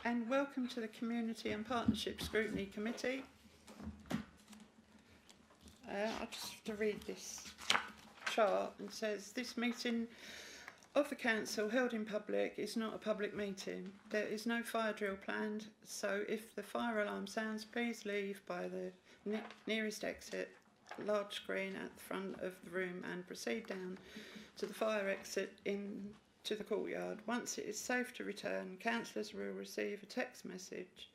And welcome to the Community and Partnership Scrutiny Committee. I just have to read this chart, and it says this meeting of the council held in public is not a public meeting. There is no fire drill planned, so if the fire alarm sounds, please leave by the nearest exit, large screen at the front of the room, and proceed down to the fire exit into the courtyard. Once it is safe to return, councillors will receive a text message.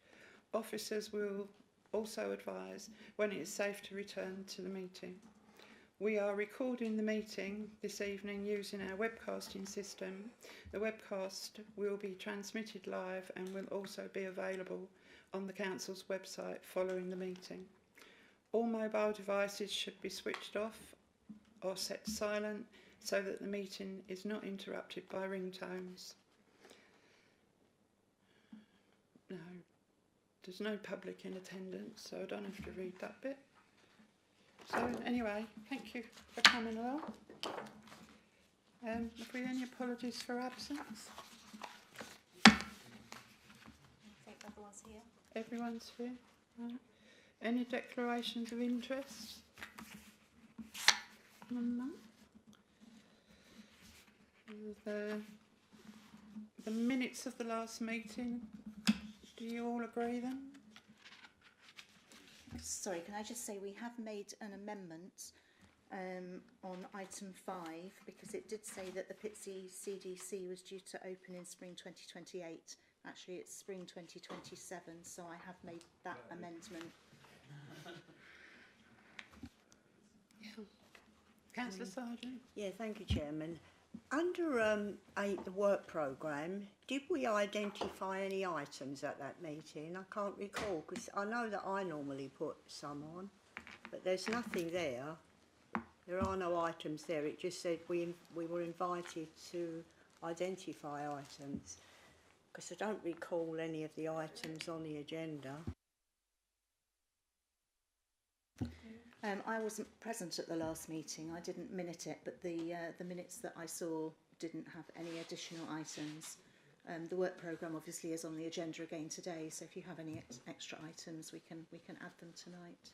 Officers will also advise when it is safe to return to the meeting. We are recording the meeting this evening using our webcasting system. The webcast will be transmitted live and will also be available on the council's website following the meeting. All mobile devices should be switched off or set to silent so that the meeting is not interrupted by ringtones. No, there's no public in attendance, so I don't have to read that bit. So anyway, thank you for coming along. Have we any apologies for absence? I think everyone's here. Everyone's here. Right. Any declarations of interest? No. The minutes of the last meeting, do you all agree then? Sorry, can I just say we have made an amendment on item 5 because it did say that the Pitsea CDC was due to open in spring 2028. Actually, it's spring 2027, so I have made that amendment. Yeah. Councillor Sargent. Yeah, thank you, Chairman. Under the work programme, did we identify any items at that meeting? I can't recall, because I know that I normally put some on, but there's nothing there. There are no items there. It just said we were invited to identify items, because I don't recall any of the items on the agenda. I wasn't present at the last meeting. I didn't minute it, but the minutes that I saw didn't have any additional items. The work programme obviously is on the agenda again today, so if you have any extra items, we can add them tonight.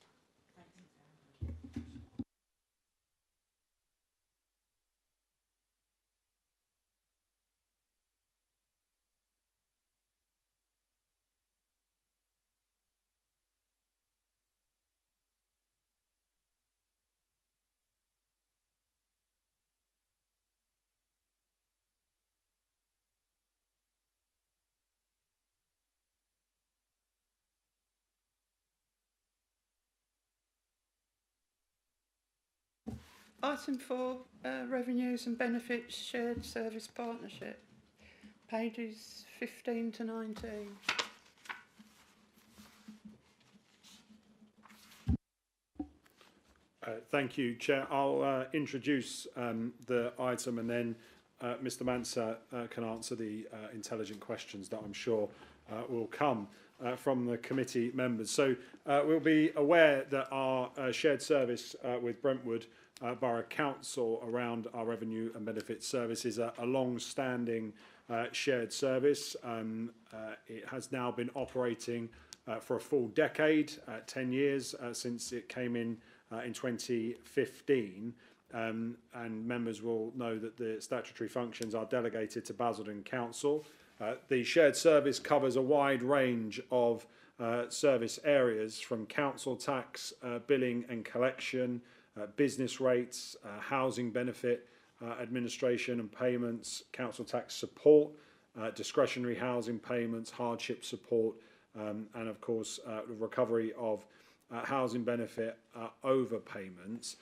Item 4, Revenues and Benefits Shared Service Partnership, pages 15 to 19. Thank you, Chair. I'll introduce the item, and then Mr Manser can answer the intelligent questions that I'm sure will come from the committee members. So we'll be aware that our shared service with Brentwood Borough Council around our revenue and benefits service is a long-standing shared service. It has now been operating for a full decade, 10 years since it came in 2015, and members will know that the statutory functions are delegated to Basildon Council. The shared service covers a wide range of service areas, from council tax, billing and collection, business rates, housing benefit administration and payments, council tax support, discretionary housing payments, hardship support, and of course the recovery of housing benefit overpayments.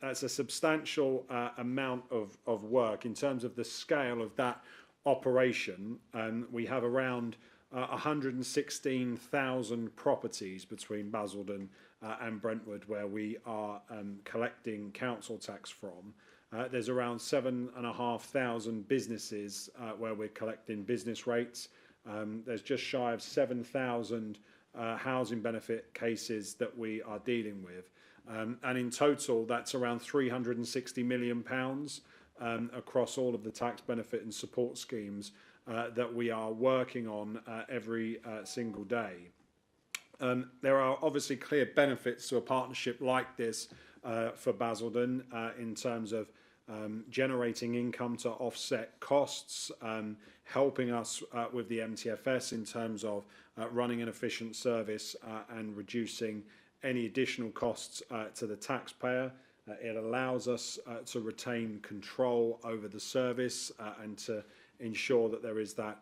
That's a substantial amount of work. In terms of the scale of that operation, we have around 116,000 properties between Basildon and Brentwood where we are collecting council tax from. There's around 7,500 businesses where we're collecting business rates. There's just shy of 7,000 housing benefit cases that we are dealing with. And in total, that's around £360 million across all of the tax benefit and support schemes that we are working on every single day. There are obviously clear benefits to a partnership like this for Basildon in terms of generating income to offset costs, helping us with the MTFS in terms of running an efficient service and reducing any additional costs to the taxpayer. It allows us to retain control over the service and to ensure that there is that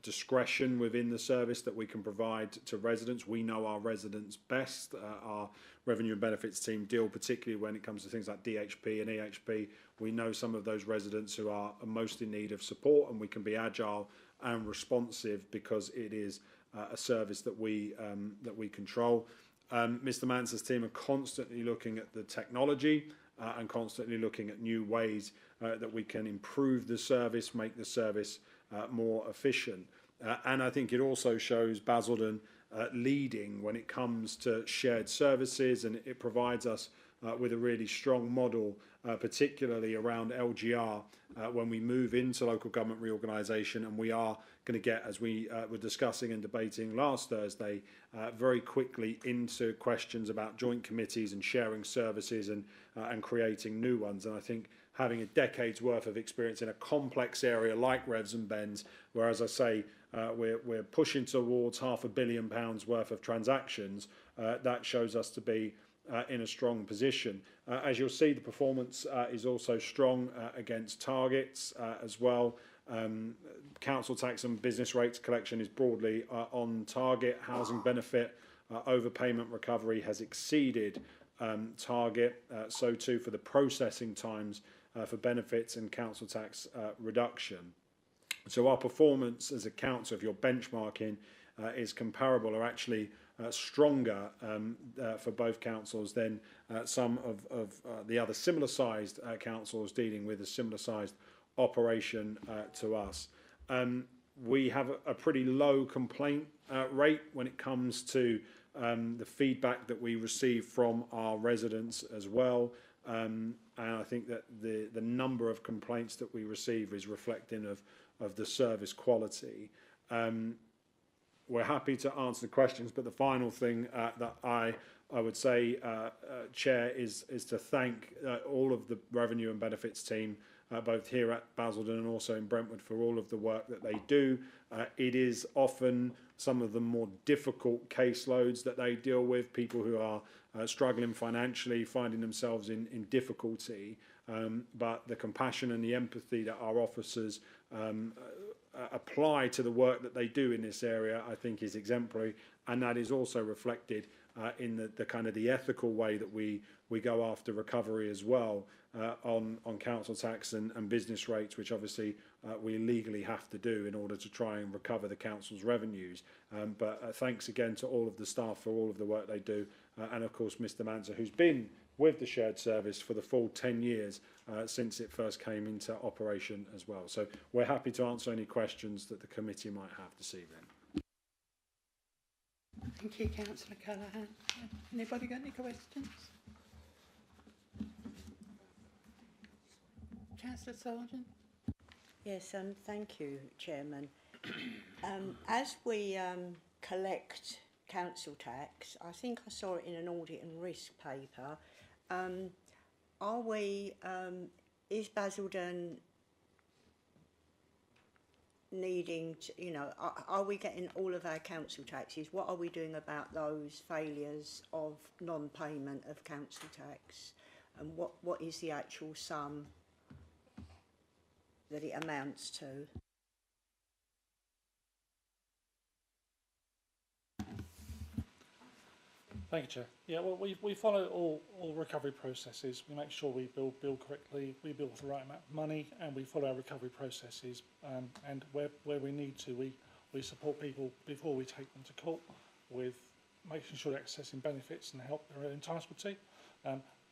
discretion within the service that we can provide to residents. We know our residents best. Our revenue and benefits team deal particularly when it comes to things like DHP and EHP. We know some of those residents who are most in need of support, and we can be agile and responsive because it is a service that we control. Mr. Mansell's team are constantly looking at the technology and constantly looking at new ways that we can improve the service, make the service more efficient. And I think it also shows Basildon leading when it comes to shared services, and it provides us with a really strong model, particularly around LGR, when we move into local government reorganisation, and we are going to get, as we were discussing and debating last Thursday, very quickly into questions about joint committees and sharing services and creating new ones. And I think having a decade's worth of experience in a complex area like Revs and Bends, where, as I say, we're pushing towards £500 million worth of transactions, that shows us to be in a strong position. As you'll see, the performance is also strong against targets as well. Council tax and business rates collection is broadly on target. Housing benefit overpayment recovery has exceeded target, so too for the processing times for benefits and council tax reduction. So our performance as a council, if you're benchmarking, is comparable or actually stronger for both councils than some of the other similar sized councils dealing with a similar sized operation to us. We have a pretty low complaint rate when it comes to the feedback that we receive from our residents as well. And I think that the number of complaints that we receive is reflecting of the service quality. We're happy to answer the questions, but the final thing that I would say, Chair, is to thank all of the revenue and benefits team, both here at Basildon and also in Brentwood, for all of the work that they do. It is often some of the more difficult caseloads that they deal with, people who are struggling financially, finding themselves in difficulty, but the compassion and the empathy that our officers apply to the work that they do in this area, I think, is exemplary, and that is also reflected in the kind of the ethical way that we go after recovery as well on council tax and business rates, which obviously we legally have to do in order to try and recover the council's revenues. But thanks again to all of the staff for all of the work they do, and of course Mr. Mansell, who's been with the shared service for the full 10 years since it first came into operation as well. So we're happy to answer any questions that the committee might have this evening. Thank you, Councillor Callaghan. Anybody got any questions? Councillor Sargent? Yes, thank you, Chairman. As we collect council tax, I think I saw it in an audit and risk paper. Is Basildon needing to, are we getting all of our council taxes? What are we doing about those failures of non-payment of council tax? And what is the actual sum that it amounts to? Thank you, Chair. Yeah, well, we follow all recovery processes. We make sure we bill correctly, we bill for the right amount of money, and we follow our recovery processes. And where we need to, we support people before we take them to court with making sure they're accessing benefits and help they're entitled to.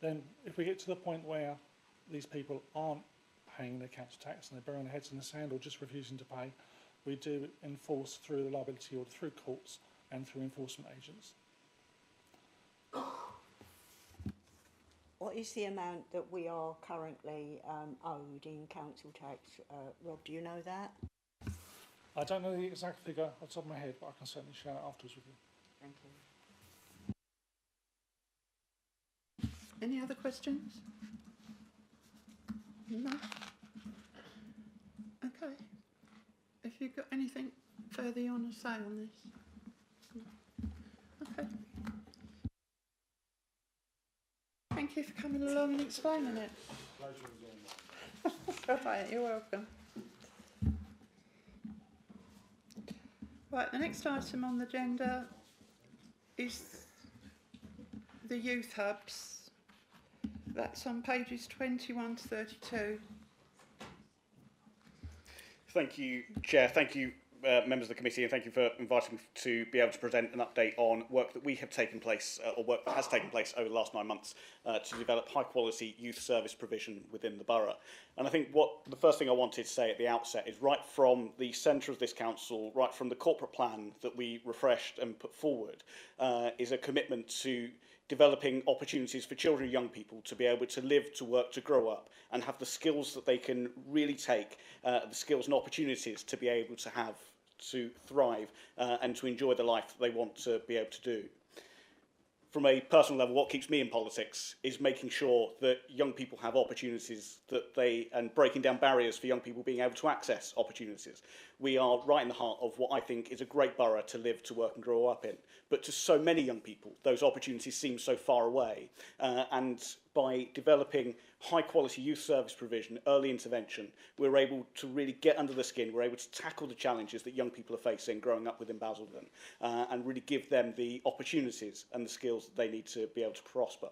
Then if we get to the point where these people aren't paying their council tax and they're burying their heads in the sand or just refusing to pay, we do enforce through the liability order, through courts and through enforcement agents. What is the amount that we are currently owed in council tax? Rob, do you know that? I don't know the exact figure off the top of my head, but I can certainly share it afterwards with you. Thank you. Any other questions? No? Okay. Have you got anything further you want to say on this? Okay. Thank you for coming along and explaining it. Pleasure is all mine. All right, you're welcome. Right, the next item on the agenda is the youth hubs. That's on pages 21 to 32. Thank you, Chair. Thank you, members of the committee, and thank you for inviting me to be able to present an update on work that we have taken place, or work that has taken place over the last 9 months to develop high-quality youth service provision within the borough. And I think the first thing I wanted to say at the outset is right from the centre of this council, right from the corporate plan that we refreshed and put forward, is a commitment to developing opportunities for children and young people to be able to live, to work, to grow up, and have the skills that they can really take, the skills and opportunities to be able to have, to thrive, and to enjoy the life that they want to be able to do. From a personal level, what keeps me in politics is making sure that young people have opportunities and breaking down barriers for young people being able to access opportunities. We are right in the heart of what I think is a great borough to live, to work and grow up in. But to so many young people, those opportunities seem so far away. And by developing high quality youth service provision, early intervention, we're able to really get under the skin, we're able to tackle the challenges that young people are facing growing up within Basildon, and really give them the opportunities and the skills that they need to be able to prosper.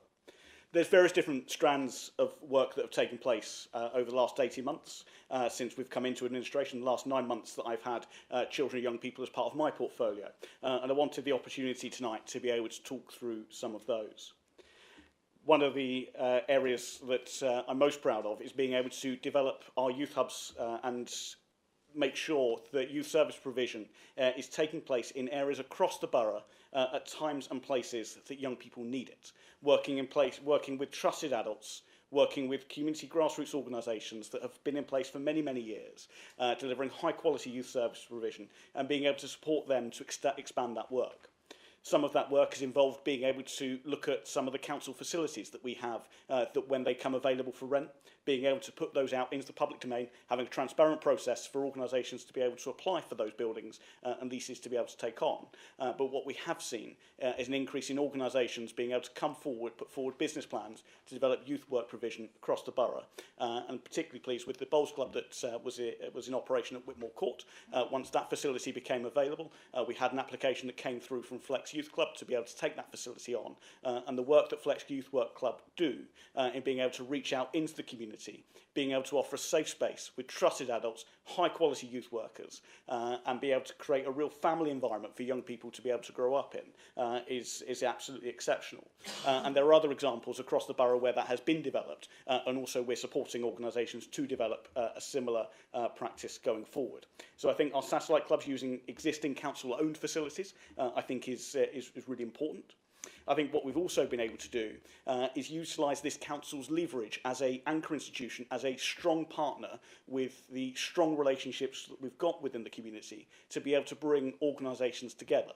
There's various different strands of work that have taken place over the last 18 months since we've come into administration, the last 9 months that I've had children and young people as part of my portfolio. And I wanted the opportunity tonight to be able to talk through some of those. One of the areas that I'm most proud of is being able to develop our youth hubs and make sure that youth service provision is taking place in areas across the borough at times and places that young people need it. Working with trusted adults, working with community grassroots organisations that have been in place for many, many years, delivering high quality youth service provision and being able to support them to expand that work. Some of that work has involved being able to look at some of the council facilities that we have that when they come available for rent, being able to put those out into the public domain, having a transparent process for organisations to be able to apply for those buildings and leases to be able to take on. But what we have seen is an increase in organisations being able to come forward, put forward business plans to develop youth work provision across the borough. And particularly pleased with the Bowls Club that was in operation at Whitmore Court. Once that facility became available, we had an application that came through from Flex Youth Club to be able to take that facility on. And the work that Flex Youth Work Club do in being able to reach out into the community, being able to offer a safe space with trusted adults, high quality youth workers, and be able to create a real family environment for young people to be able to grow up in is absolutely exceptional. And there are other examples across the borough where that has been developed, and also we're supporting organisations to develop a similar practice going forward. So I think our satellite clubs using existing council owned facilities I think is really important. I think what we've also been able to do is utilise this council's leverage as an anchor institution, as a strong partner with the strong relationships that we've got within the community to be able to bring organisations together.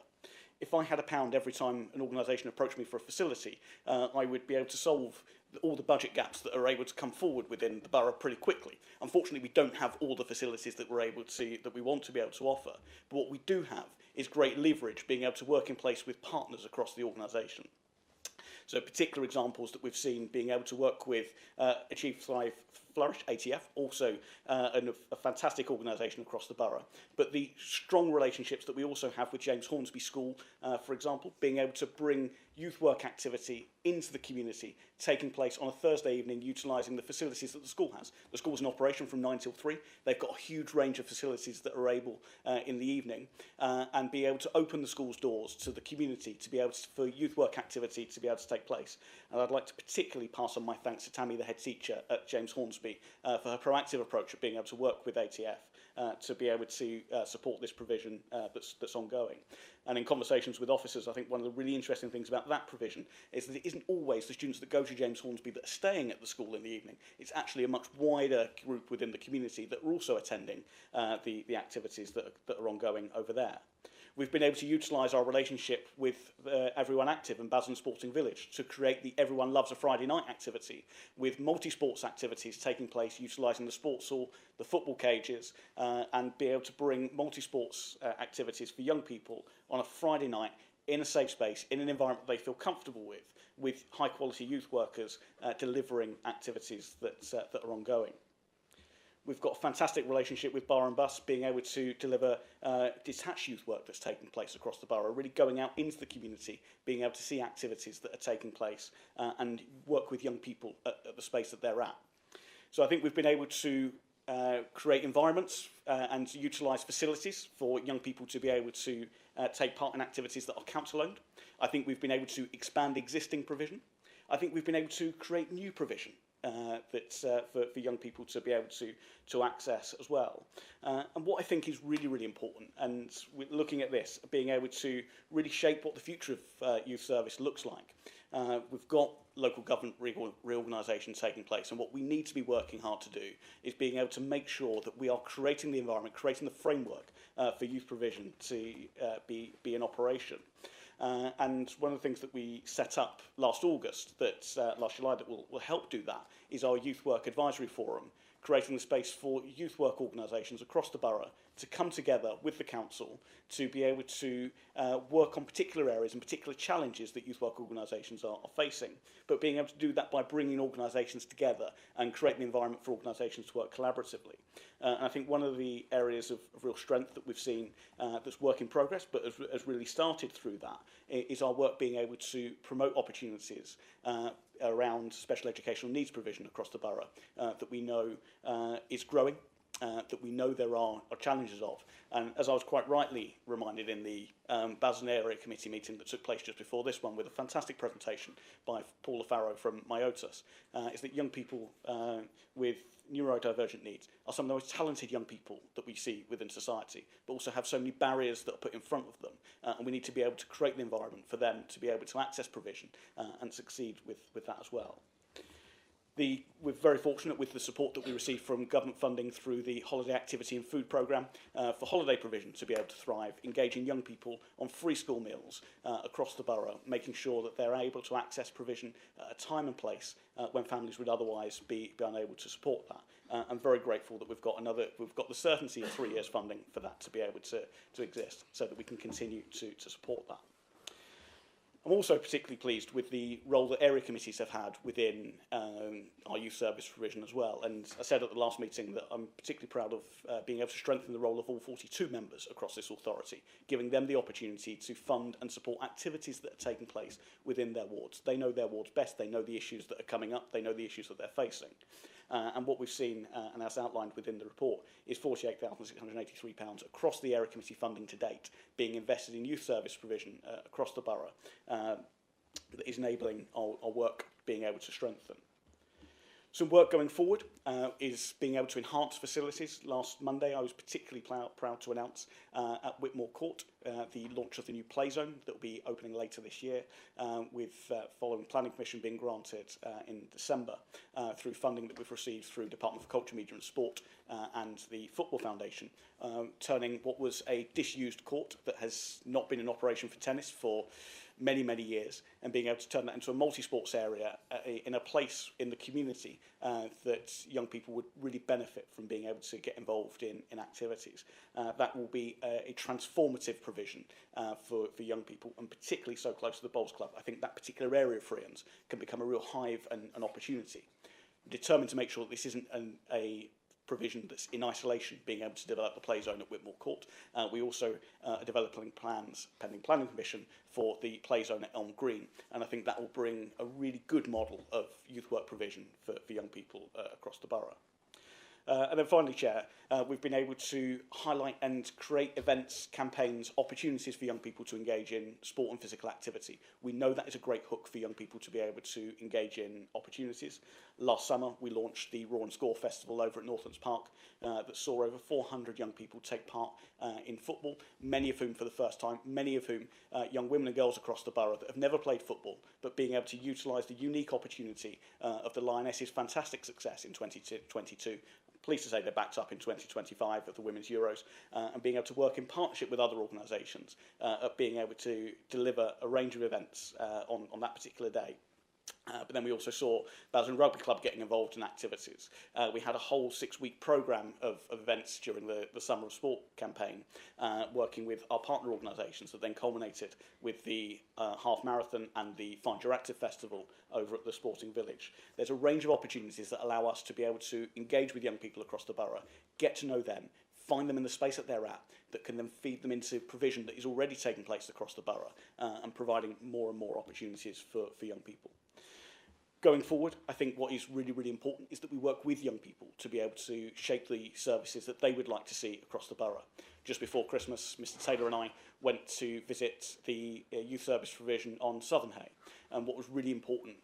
If I had £1 every time an organisation approached me for a facility, I would be able to solve all the budget gaps that are able to come forward within the borough pretty quickly. Unfortunately, we don't have all the facilities that we want to be able to offer. But what we do have is great leverage, being able to work in place with partners across the organisation. So particular examples that we've seen being able to work with Achieve Thrive Flourish, ATF, also a fantastic organisation across the borough. But the strong relationships that we also have with James Hornsby School, for example, being able to bring youth work activity into the community, taking place on a Thursday evening, utilising the facilities that the school has. The school's in operation from 9 till 3. They've got a huge range of facilities that are able in the evening, and be able to open the school's doors to the community to be able to, for youth work activity to be able to take place. And I'd like to particularly pass on my thanks to Tammy, the head teacher at James Hornsby, for her proactive approach of being able to work with ATF to be able to support this provision that's ongoing. And in conversations with officers, I think one of the really interesting things about that provision is that it isn't always the students that go to James Hornsby that are staying at the school in the evening. It's actually a much wider group within the community that are also attending the activities that are ongoing over there. We've been able to utilise our relationship with Everyone Active and Basildon Sporting Village to create the Everyone Loves a Friday Night activity, with multi-sports activities taking place utilising the sports hall, the football cages, and be able to bring multi-sports activities for young people on a Friday night in a safe space, in an environment they feel comfortable with high-quality youth workers delivering activities that are ongoing. We've got a fantastic relationship with Bar and Bus, being able to deliver detached youth work that's taking place across the borough, really going out into the community, being able to see activities that are taking place and work with young people at the space that they're at. So I think we've been able to create environments and utilise facilities for young people to be able to take part in activities that are council-owned. I think we've been able to expand existing provision. I think we've been able to create new provision that's for young people to be able to access as well. And what I think is really, really important, and we're looking at this, being able to really shape what the future of youth service looks like. We've got local government reorganisation taking place, and what we need to be working hard to do is being able to make sure that we are creating the environment, creating the framework for youth provision to be in operation. And one of the things that we set up last August, last July, that will help do that, is our Youth Work Advisory Forum, creating the space for youth work organisations across the borough to come together with the council to be able to work on particular areas and particular challenges that youth work organisations are facing, but being able to do that by bringing organisations together and creating an environment for organisations to work collaboratively. And I think one of the areas of real strength that we've seen that's work in progress, but has really started through that, is our work being able to promote opportunities around special educational needs provision across the borough that we know is growing, that we know there are challenges of. And as I was quite rightly reminded in the Basildon Area Committee meeting that took place just before this one, with a fantastic presentation by Paula Farrow from Myotis, is that young people with neurodivergent needs are some of the most talented young people that we see within society, but also have so many barriers that are put in front of them. And we need to be able to create the environment for them to be able to access provision and succeed with that as well. We're very fortunate with the support that we receive from government funding through the Holiday Activity and Food Programme for holiday provision to be able to thrive, engaging young people on free school meals across the borough, making sure that they're able to access provision at a time and place when families would otherwise be unable to support that. I'm very grateful that we've got the certainty of 3 years funding for that to be able to exist, so that we can continue to support that. I'm also particularly pleased with the role that area committees have had within our youth service provision as well. And I said at the last meeting that I'm particularly proud of being able to strengthen the role of all 42 members across this authority, giving them the opportunity to fund and support activities that are taking place within their wards. They know their wards best, they know the issues that are coming up, they know the issues that they're facing. And what we've seen, and as outlined within the report, is £48,683 across the area committee funding to date being invested in youth service provision across the borough that is enabling our work being able to strengthen. Some work going forward is being able to enhance facilities. Last Monday, I was particularly proud to announce at Whitmore Court the launch of the new play zone that will be opening later this year, with following planning permission being granted in December through funding that we've received through Department for Culture, Media and Sport and the Football Foundation, turning what was a disused court that has not been in operation for tennis for many, many years, and being able to turn that into a multi-sports area in a place in the community that young people would really benefit from being able to get involved in activities. That will be a transformative provision for young people, and particularly so close to the Bowls Club. I think that particular area of Friends can become a real hive and an opportunity. I'm determined to make sure that this isn't a provision that's in isolation, being able to develop the play zone at Whitmore Court. We also are developing plans, pending planning permission, for the play zone at Elm Green, and I think that will bring a really good model of youth work provision for young people across the borough. And then finally, Chair, we've been able to highlight and create events, campaigns, opportunities for young people to engage in sport and physical activity. We know that is a great hook for young people to be able to engage in opportunities. Last summer, we launched the Raw and Score Festival over at Northlands Park that saw over 400 young people take part in football, many of whom for the first time, many of whom young women and girls across the borough that have never played football, but being able to utilise the unique opportunity of the Lionesses' fantastic success in 2022. Pleased to say they're backed up in 2025 at the Women's Euros, and being able to work in partnership with other organisations at being able to deliver a range of events on that particular day. But then we also saw Basildon Rugby Club getting involved in activities. We had a whole 6-week programme of events during the Summer of Sport campaign, working with our partner organisations that then culminated with the half marathon and the Find Your Active Festival over at the Sporting Village. There's a range of opportunities that allow us to be able to engage with young people across the borough, get to know them, find them in the space that they're at, that can then feed them into provision that is already taking place across the borough, and providing more and more opportunities for young people. Going forward, I think what is really, really important is that we work with young people to be able to shape the services that they would like to see across the borough. Just before Christmas, Mr Taylor and I went to visit the youth service provision on Southern Hay. And what was really important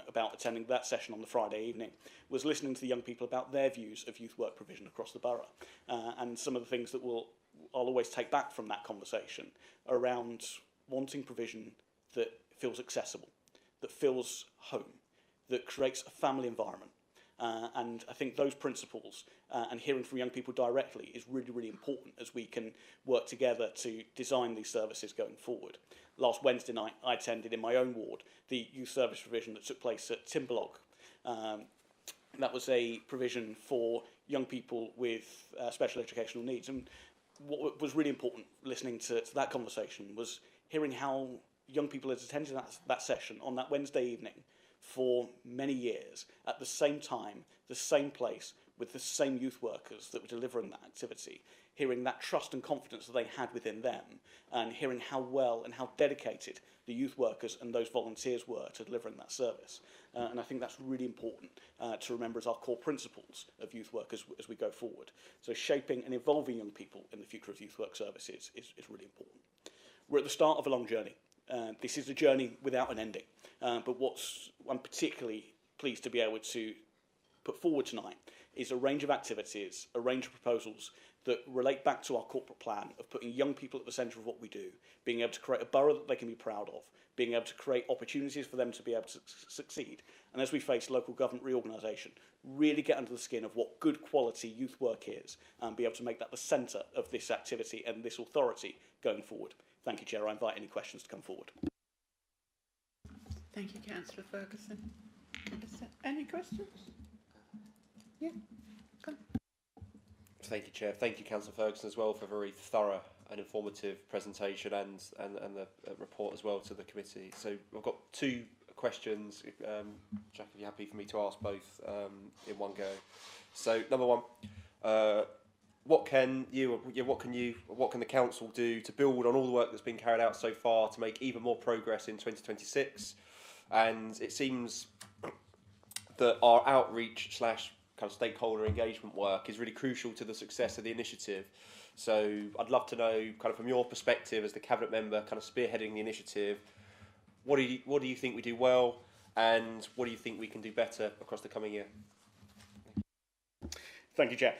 about attending that session on the Friday evening was listening to the young people about their views of youth work provision across the borough. And some of the things that I'll always take back from that conversation around wanting provision that feels accessible, that feels home, that creates a family environment. And I think those principles and hearing from young people directly is really, really important as we can work together to design these services going forward. Last Wednesday night, I attended in my own ward the youth service provision that took place at Timberlog. That was a provision for young people with special educational needs. And what was really important listening to that conversation was hearing how young people had attended that session on that Wednesday evening for many years, at the same time, the same place, with the same youth workers that were delivering that activity, hearing that trust and confidence that they had within them, and hearing how well and how dedicated the youth workers and those volunteers were to delivering that service. And I think that's really important to remember as our core principles of youth work as we go forward. So shaping and involving young people in the future of youth work services is really important. We're at the start of a long journey. This is a journey without an ending. But I'm particularly pleased to be able to put forward tonight is a range of activities, a range of proposals that relate back to our corporate plan of putting young people at the centre of what we do, being able to create a borough that they can be proud of, being able to create opportunities for them to be able to succeed. And as we face local government reorganisation, really get under the skin of what good quality youth work is and be able to make that the centre of this activity and this authority going forward. Thank you, Chair. I invite any questions to come forward. Thank you, Councillor Ferguson. Is there any questions? Yeah. Go on. Thank you, Chair. Thank you, Councillor Ferguson, as well, for a very thorough and informative presentation and the report as well to the committee. So I've got 2 questions. Jack, if you're happy for me to ask both in one go. So number 1, what can the council do to build on all the work that's been carried out so far to make even more progress in 2026? And it seems that our outreach / kind of stakeholder engagement work is really crucial to the success of the initiative. So I'd love to know, kind of from your perspective as the cabinet member, kind of spearheading the initiative, what do you think we do well, and what do you think we can do better across the coming year? Thank you, Chair.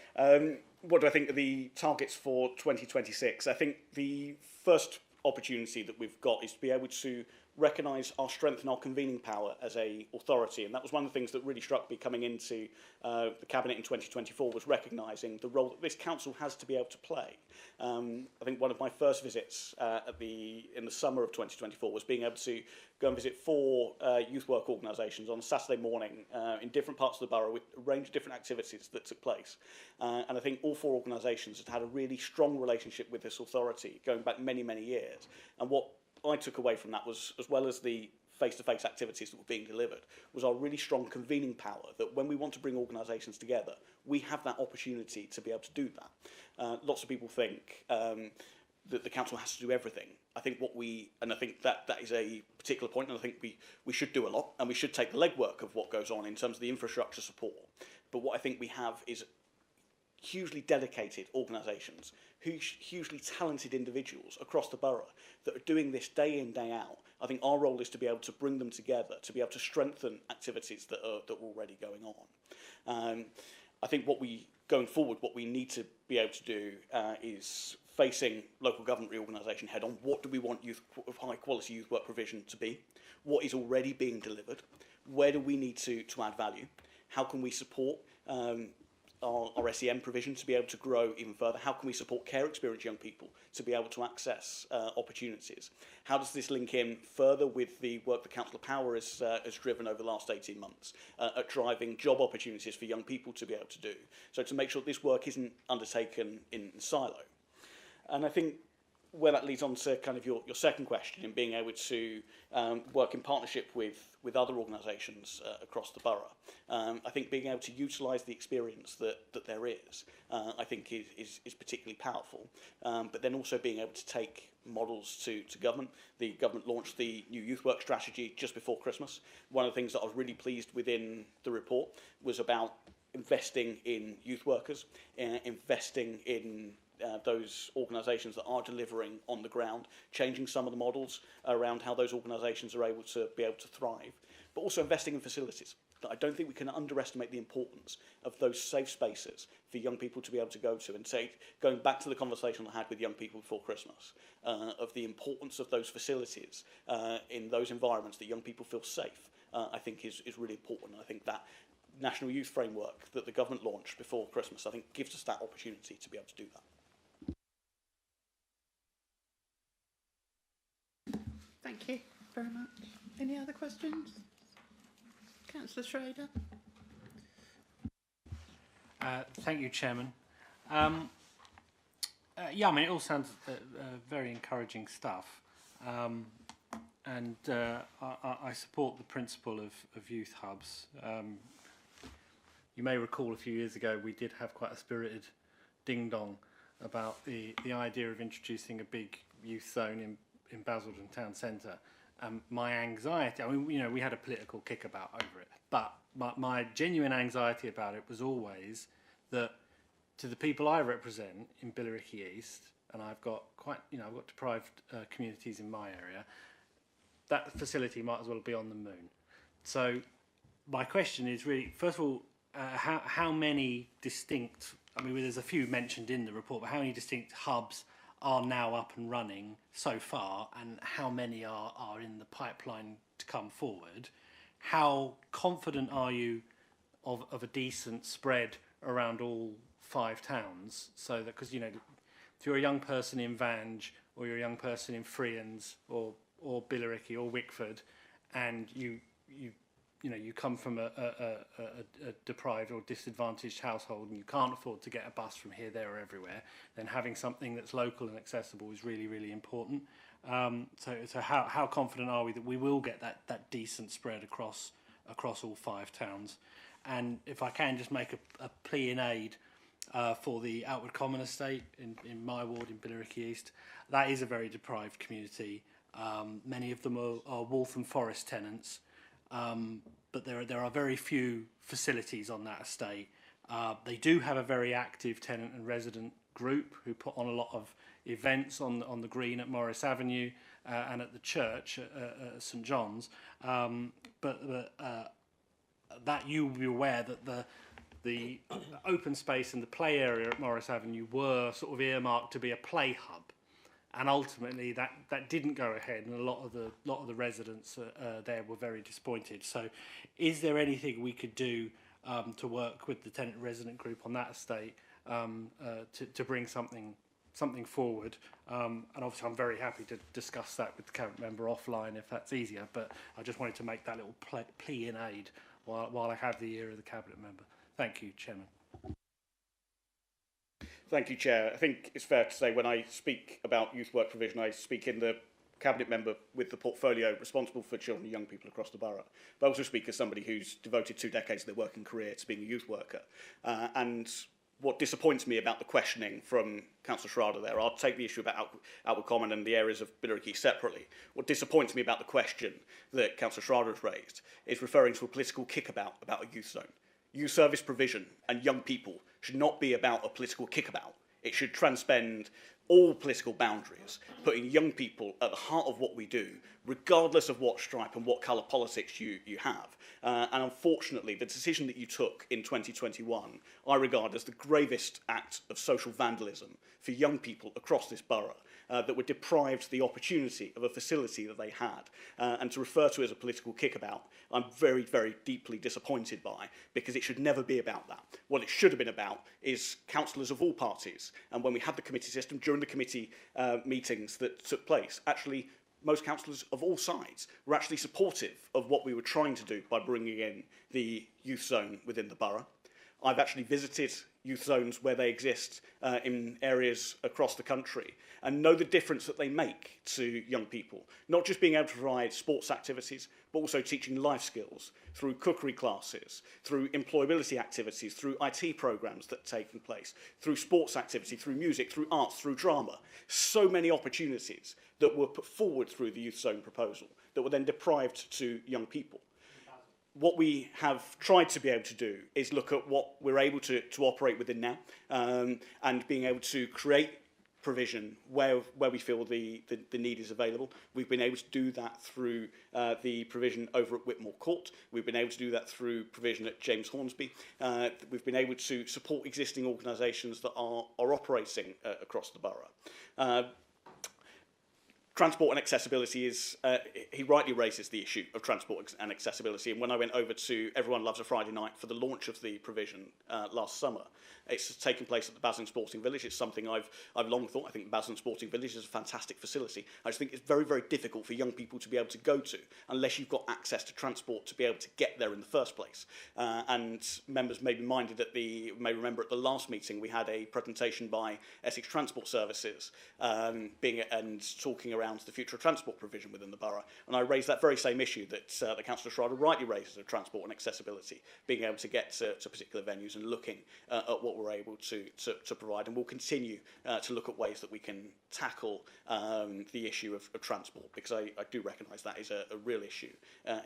What do I think are the targets for 2026? I think the first opportunity that we've got is to be able to recognise our strength and our convening power as a authority, and that was one of the things that really struck me coming into the Cabinet in 2024 was recognising the role that this council has to be able to play. I think one of my first visits in the summer of 2024 was being able to go and visit 4 youth work organisations on a Saturday morning in different parts of the borough with a range of different activities that took place. And I think all 4 organisations had had a really strong relationship with this authority going back many, many years. And what I took away from that was, as well as the face-to-face activities that were being delivered, was our really strong convening power, that when we want to bring organisations together, we have that opportunity to be able to do that. Lots of people think that the council has to do everything. I think that is a particular point, and I think we should do a lot, and we should take the legwork of what goes on in terms of the infrastructure support. But what I think we have is hugely dedicated organisations, hugely talented individuals across the borough that are doing this day in, day out. I think our role is to be able to bring them together, to be able to strengthen activities that are already going on. I think going forward, what we need to be able to do is facing local government reorganisation head on. What do we want high quality youth work provision to be? What is already being delivered? Where do we need to add value? How can we support our SEM provision to be able to grow even further? How can we support care experienced young people to be able to access opportunities? How does this link in further with the work that Councillor Power has driven over the last 18 months at driving job opportunities for young people to be able to do? So to make sure that this work isn't undertaken in silo. And I think where that leads on to kind of your second question, in being able to work in partnership with other organisations across the borough. I think being able to utilise the experience that there is, I think is particularly powerful. But then also being able to take models to government. The government launched the new youth work strategy just before Christmas. One of the things that I was really pleased within the report was about investing in youth workers, investing in those organisations that are delivering on the ground, changing some of the models around how those organisations are able to thrive, but also investing in facilities. I don't think we can underestimate the importance of those safe spaces for young people to be able to go to. And say, going back to the conversation I had with young people before Christmas, of the importance of those facilities in those environments that young people feel safe, I think is really important. And I think that National Youth Framework that the government launched before Christmas, I think gives us that opportunity to be able to do that. Thank you very much. Any other questions? Councillor Schrader. Thank you, Chairman. Yeah, I mean, it all sounds very encouraging stuff. And I support the principle of youth hubs. You may recall a few years ago we did have quite a spirited ding-dong about the idea of introducing a big youth zone in Basildon Town Centre. My anxiety, I mean, you know, we had a political kickabout over it, but my genuine anxiety about it was always that to the people I represent in Billericay East, and I've got I've got deprived communities in my area, that facility might as well be on the moon. So my question is really, first of all, how many distinct, I mean, there's a few mentioned in the report, but how many distinct hubs are now up and running so far, and how many are in the pipeline to come forward? How confident are you of a decent spread around all 5 towns? So that, because, you know, if you're a young person in Vange, or you're a young person in Friends, or Billericay, or Wickford, and you come from a deprived or disadvantaged household and you can't afford to get a bus from here, there or everywhere, then having something that's local and accessible is really, really important. So how confident are we that we will get that decent spread across all 5 towns? And if I can just make a plea in aid for the Outward Common estate in my ward in Billericay East, that is a very deprived community. Many of them are Waltham Forest tenants. But there are very few facilities on that estate. They do have a very active tenant and resident group who put on a lot of events on the green at Morris Avenue and at the church at St John's. But that you will be aware that the open space and the play area at Morris Avenue were sort of earmarked to be a play hub. And ultimately, that didn't go ahead, and a lot of the residents there were very disappointed. So, is there anything we could do to work with the tenant resident group on that estate to bring something forward? And obviously, I'm very happy to discuss that with the cabinet member offline if that's easier. But I just wanted to make that little plea in aid while I have the ear of the cabinet member. Thank you, Chairman. Thank you, Chair. I think it's fair to say when I speak about youth work provision, I speak in the cabinet member with the portfolio responsible for children and young people across the borough. But I also speak as somebody who's devoted 2 decades of their working career to being a youth worker. And what disappoints me about the questioning from Councillor Schrader there, I'll take the issue about Outward Common and the areas of Billericay separately. What disappoints me about the question that Councillor Schrader has raised is referring to a political kickabout about a youth zone. youth service provision and young people should not be about a political kickabout. It should transcend all political boundaries, putting young people at the heart of what we do, regardless of what stripe and what colour politics you have. And unfortunately, the decision that you took in 2021, I regard as the gravest act of social vandalism for young people across this borough, that were deprived the opportunity of a facility that they had. And to refer to it as a political kickabout, I'm very, very deeply disappointed by, because it should never be about that. What it should have been about is councillors of all parties. And when we had the committee system, during the committee meetings that took place, actually most councillors of all sides were actually supportive of what we were trying to do by bringing in the youth zone within the borough. I've actually visited youth zones where they exist in areas across the country and know the difference that they make to young people. Not just being able to provide sports activities, but also teaching life skills through cookery classes, through employability activities, through IT programmes that are taking place, through sports activity, through music, through arts, through drama. So many opportunities that were put forward through the youth zone proposal that were then deprived to young people. What we have tried to be able to do is look at what we're able to operate within now, and being able to create provision where we feel the need is available. We've been able to do that through the provision over at Whitmore Court. We've been able to do that through provision at James Hornsby. We've been able to support existing organisations that are operating across the borough. Transport and accessibility is, he rightly raises the issue of transport and accessibility. And when I went over to Everyone Loves a Friday Night for the launch of the provision last summer, it's taken place at the Basildon Sporting Village. It's something I've long thought. I think the Basildon Sporting Village is a fantastic facility. I just think it's very, very difficult for young people to be able to go to unless you've got access to transport to be able to get there in the first place. And members may be minded may remember at the last meeting we had a presentation by Essex Transport Services talking around the future of transport provision within the borough. And I raised that very same issue that Councillor Schrader rightly raises of transport and accessibility, being able to get to particular venues and looking at what we're able to provide. And we'll continue to look at ways that we can tackle the issue of transport, because I do recognise that is a real issue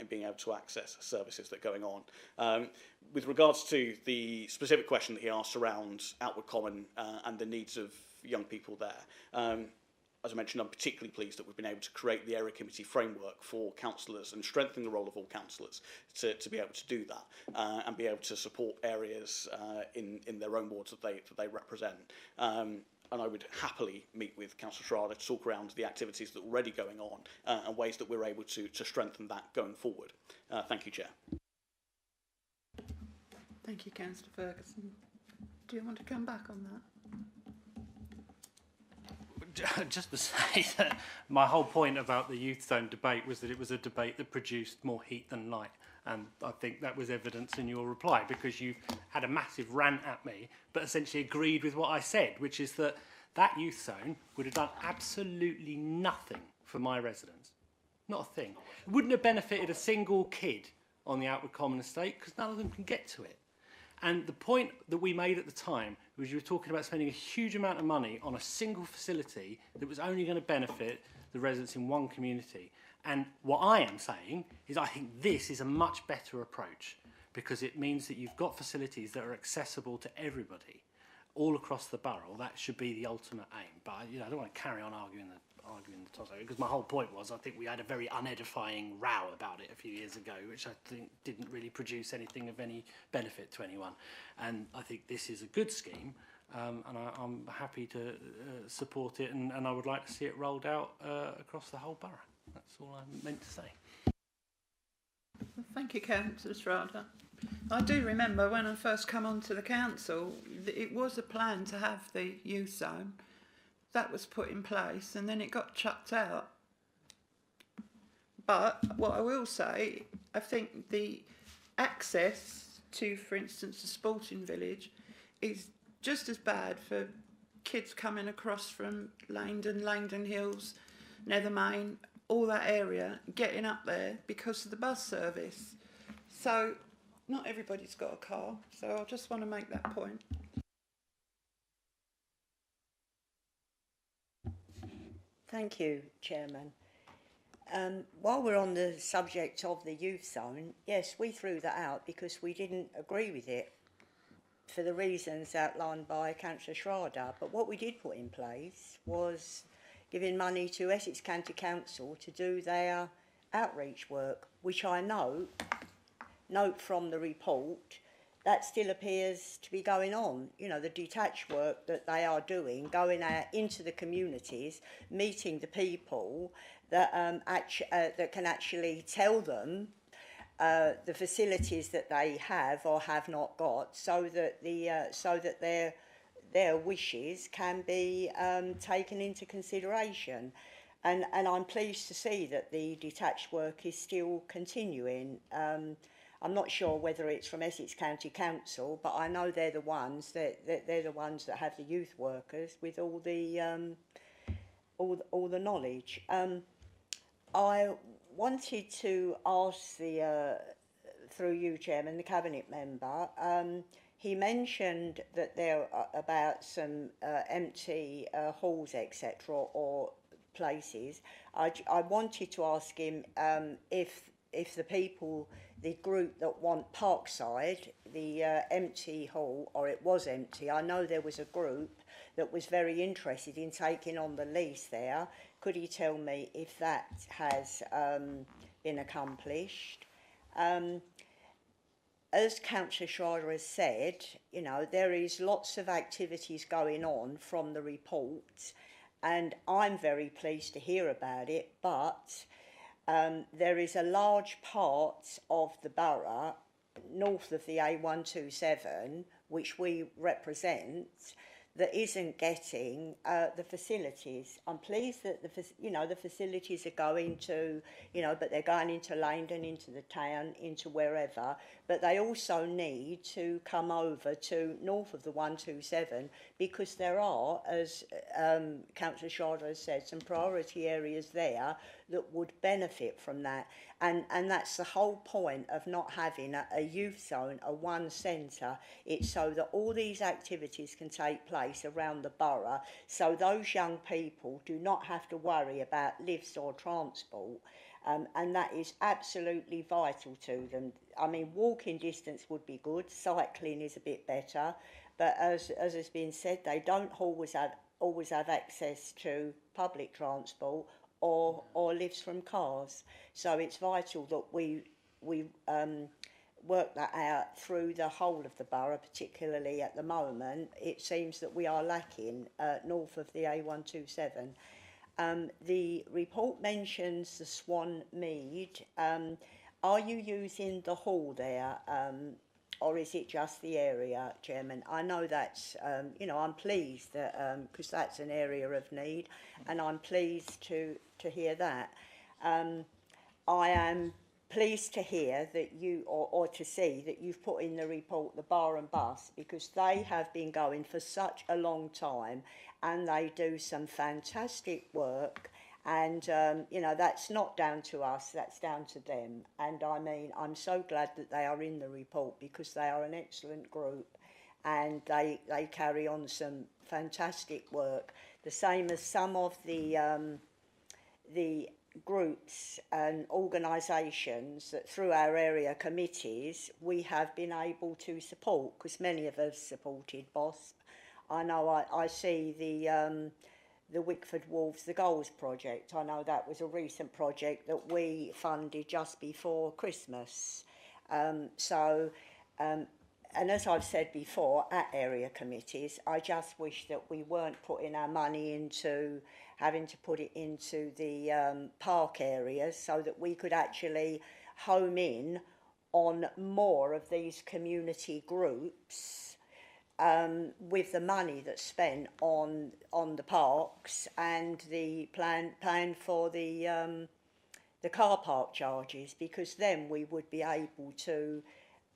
in being able to access services that are going on. With regards to the specific question that he asked around Outward Common and the needs of young people there, as I mentioned, I'm particularly pleased that we've been able to create the area committee framework for councillors and strengthen the role of all councillors to be able to do that and be able to support areas in their own wards that they represent. And I would happily meet with Councillor Schrader to talk around the activities that are already going on and ways that we're able to strengthen that going forward. Thank you, Chair. Thank you, Councillor Ferguson. Do you want to come back on that? Just to say that my whole point about the youth zone debate was that it was a debate that produced more heat than light, and I think that was evidence in your reply, because you had a massive rant at me but essentially agreed with what I said, which is that youth zone would have done absolutely nothing for my residents. Not a thing. It wouldn't have benefited a single kid on the Outward Common estate because none of them can get to it. And the point that we made at the time was you were talking about spending a huge amount of money on a single facility that was only going to benefit the residents in one community. And what I am saying is I think this is a much better approach, because it means that you've got facilities that are accessible to everybody all across the borough. That should be the ultimate aim. But I don't want to carry on arguing the toss over, because my whole point was I think we had a very unedifying row about it a few years ago, which I think didn't really produce anything of any benefit to anyone. And I think this is a good scheme, and I'm happy to support it, and I would like to see it rolled out across the whole borough. That's all I meant to say. Well, thank you, Councillor Schrader. I do remember when I first come onto the council, it was a plan to have the youth zone. That was put in place and then it got chucked out. But what I will say, I think the access to, for instance, the sporting village is just as bad for kids coming across from Langdon Hills, Nethermain, all that area, getting up there because of the bus service. So not everybody's got a car, so I just want to make that point. Thank you, Chairman. While we're on the subject of the youth zone, yes, we threw that out because we didn't agree with it for the reasons outlined by Councillor Schrader. But what we did put in place was giving money to Essex County Council to do their outreach work, which I note from the report that still appears to be going on. You know, the detached work that they are doing, going out into the communities, meeting the people that that can actually tell them the facilities that they have or have not got, so that their wishes can be taken into consideration. And I'm pleased to see that the detached work is still continuing. I'm not sure whether it's from Essex County Council, but I know they're the ones that have the youth workers with all the knowledge. I wanted to ask through you, Chairman, the Cabinet member. He mentioned that there are about some empty halls, etc., or places. I wanted to ask him if the people, the group that want Parkside, the empty hall, or it was empty. I know there was a group that was very interested in taking on the lease there. Could he tell me if that has been accomplished? As Councillor Schrader has said, you know, there is lots of activities going on from the report, and I'm very pleased to hear about it, but there is a large part of the borough north of the A127, which we represent, that isn't getting the facilities. I'm pleased that the facilities are going to, but they're going into Langdon, into the town, into wherever. But they also need to come over to north of the 127, because there are, as Councillor Schrader has said, some priority areas there that would benefit from that. And that's the whole point of not having a youth zone, a one centre. It's so that all these activities can take place around the borough, so those young people do not have to worry about lifts or transport. And that is absolutely vital to them. I mean, walking distance would be good, cycling is a bit better, but as has been said, they don't always have access to public transport or lifts from cars. So it's vital that we work that out through the whole of the borough, particularly at the moment. It seems that we are lacking north of the A127. The report mentions the Swan Mead. Are you using the hall there, or is it just the area, Chairman? I know that's, I'm pleased that, because that's an area of need, and I'm pleased to hear that. I am pleased to hear that or to see that you've put in the report the bar and bus, because they have been going for such a long time, and they do some fantastic work. And, that's not down to us, that's down to them. And I mean, I'm so glad that they are in the report, because they are an excellent group, and they carry on some fantastic work. The same as some of the groups and organisations that through our area committees we have been able to support, because many of us supported BOSP. I know I see the Wickford Wolves, the Goals project. I know that was a recent project that we funded just before Christmas. And as I've said before, at area committees, I just wish that we weren't putting our money into having to put it into the park areas, so that we could actually home in on more of these community groups with the money that's spent on the parks and the plan for the car park charges, because then we would be able to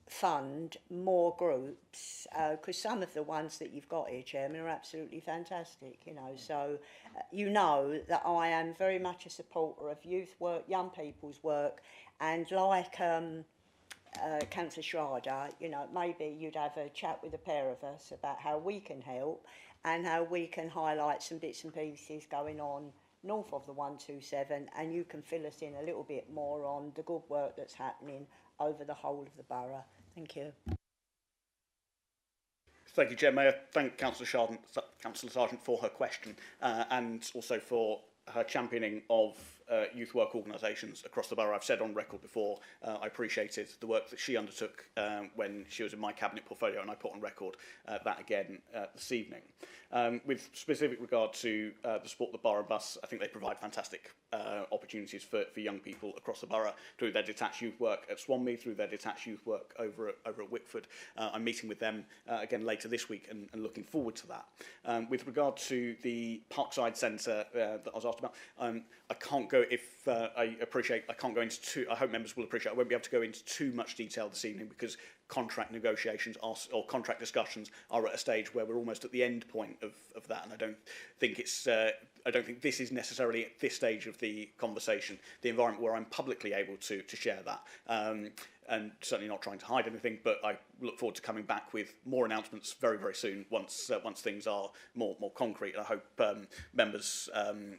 fund more groups, because some of the ones that you've got here, Chairman, are absolutely fantastic, so that I am very much a supporter of youth work, young people's work, and like Councillor Schrader, maybe you'd have a chat with the pair of us about how we can help and how we can highlight some bits and pieces going on north of the 127, and you can fill us in a little bit more on the good work that's happening over the whole of the borough. Thank you. Thank you, Chair. May I thank Councillor Sargent for her question and also for her championing of youth work organisations across the borough. I've said on record before, I appreciated the work that she undertook when she was in my cabinet portfolio, and I put on record that again this evening. With specific regard to the Support the Borough Bus, I think they provide fantastic opportunities for young people across the borough through their detached youth work at Swanmead, through their detached youth work over at Wickford. I'm meeting with them again later this week and looking forward to that. With regard to the Parkside Centre that I was asked about, I can't go, if I can't go into too, I hope members will appreciate, I won't be able to go into too much detail this evening because contract negotiations or contract discussions are at a stage where we're almost at the end point of that, and I don't think this is necessarily at this stage of the conversation the environment where I'm publicly able to share that, and certainly not trying to hide anything, but I look forward to coming back with more announcements very, very soon once things are more concrete. And I hope members,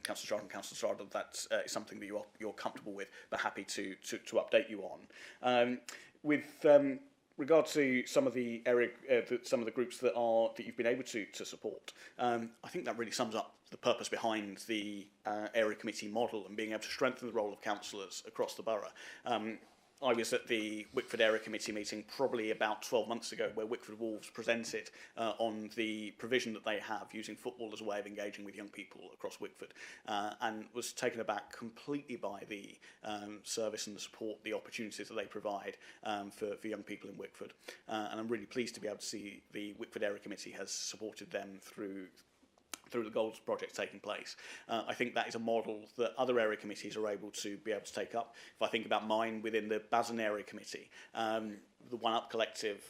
Councillor Strard and Councillor Strada, that is something that you're comfortable with, but happy to update you on. With regard to some of the some of the groups that you've been able to support, I think that really sums up the purpose behind the area committee model and being able to strengthen the role of councillors across the borough. I was at the Wickford Area Committee meeting probably about 12 months ago, where Wickford Wolves presented on the provision that they have using football as a way of engaging with young people across Wickford, and was taken aback completely by the service and the support, the opportunities that they provide for young people in Wickford. And I'm really pleased to be able to see the Wickford Area Committee has supported them through the goals project taking place. I think that is a model that other area committees are able to take up. If I think about mine within the Basildon Area Committee, the One Up Collective,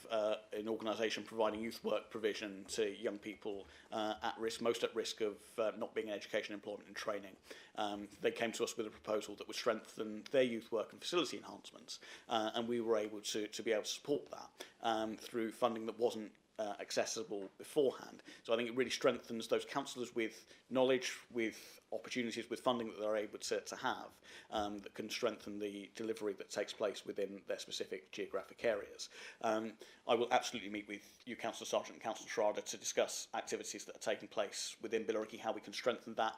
an organisation providing youth work provision to young people at risk, most at risk of not being in education, employment and training. They came to us with a proposal that would strengthen their youth work and facility enhancements, and we were able to be able to support that through funding that wasn't accessible beforehand. So I think it really strengthens those councillors with knowledge, with opportunities, with funding that they're able to have, that can strengthen the delivery that takes place within their specific geographic areas. I will absolutely meet with you, Councillor Sargent and Councillor Schrader, to discuss activities that are taking place within Billericay, how we can strengthen that,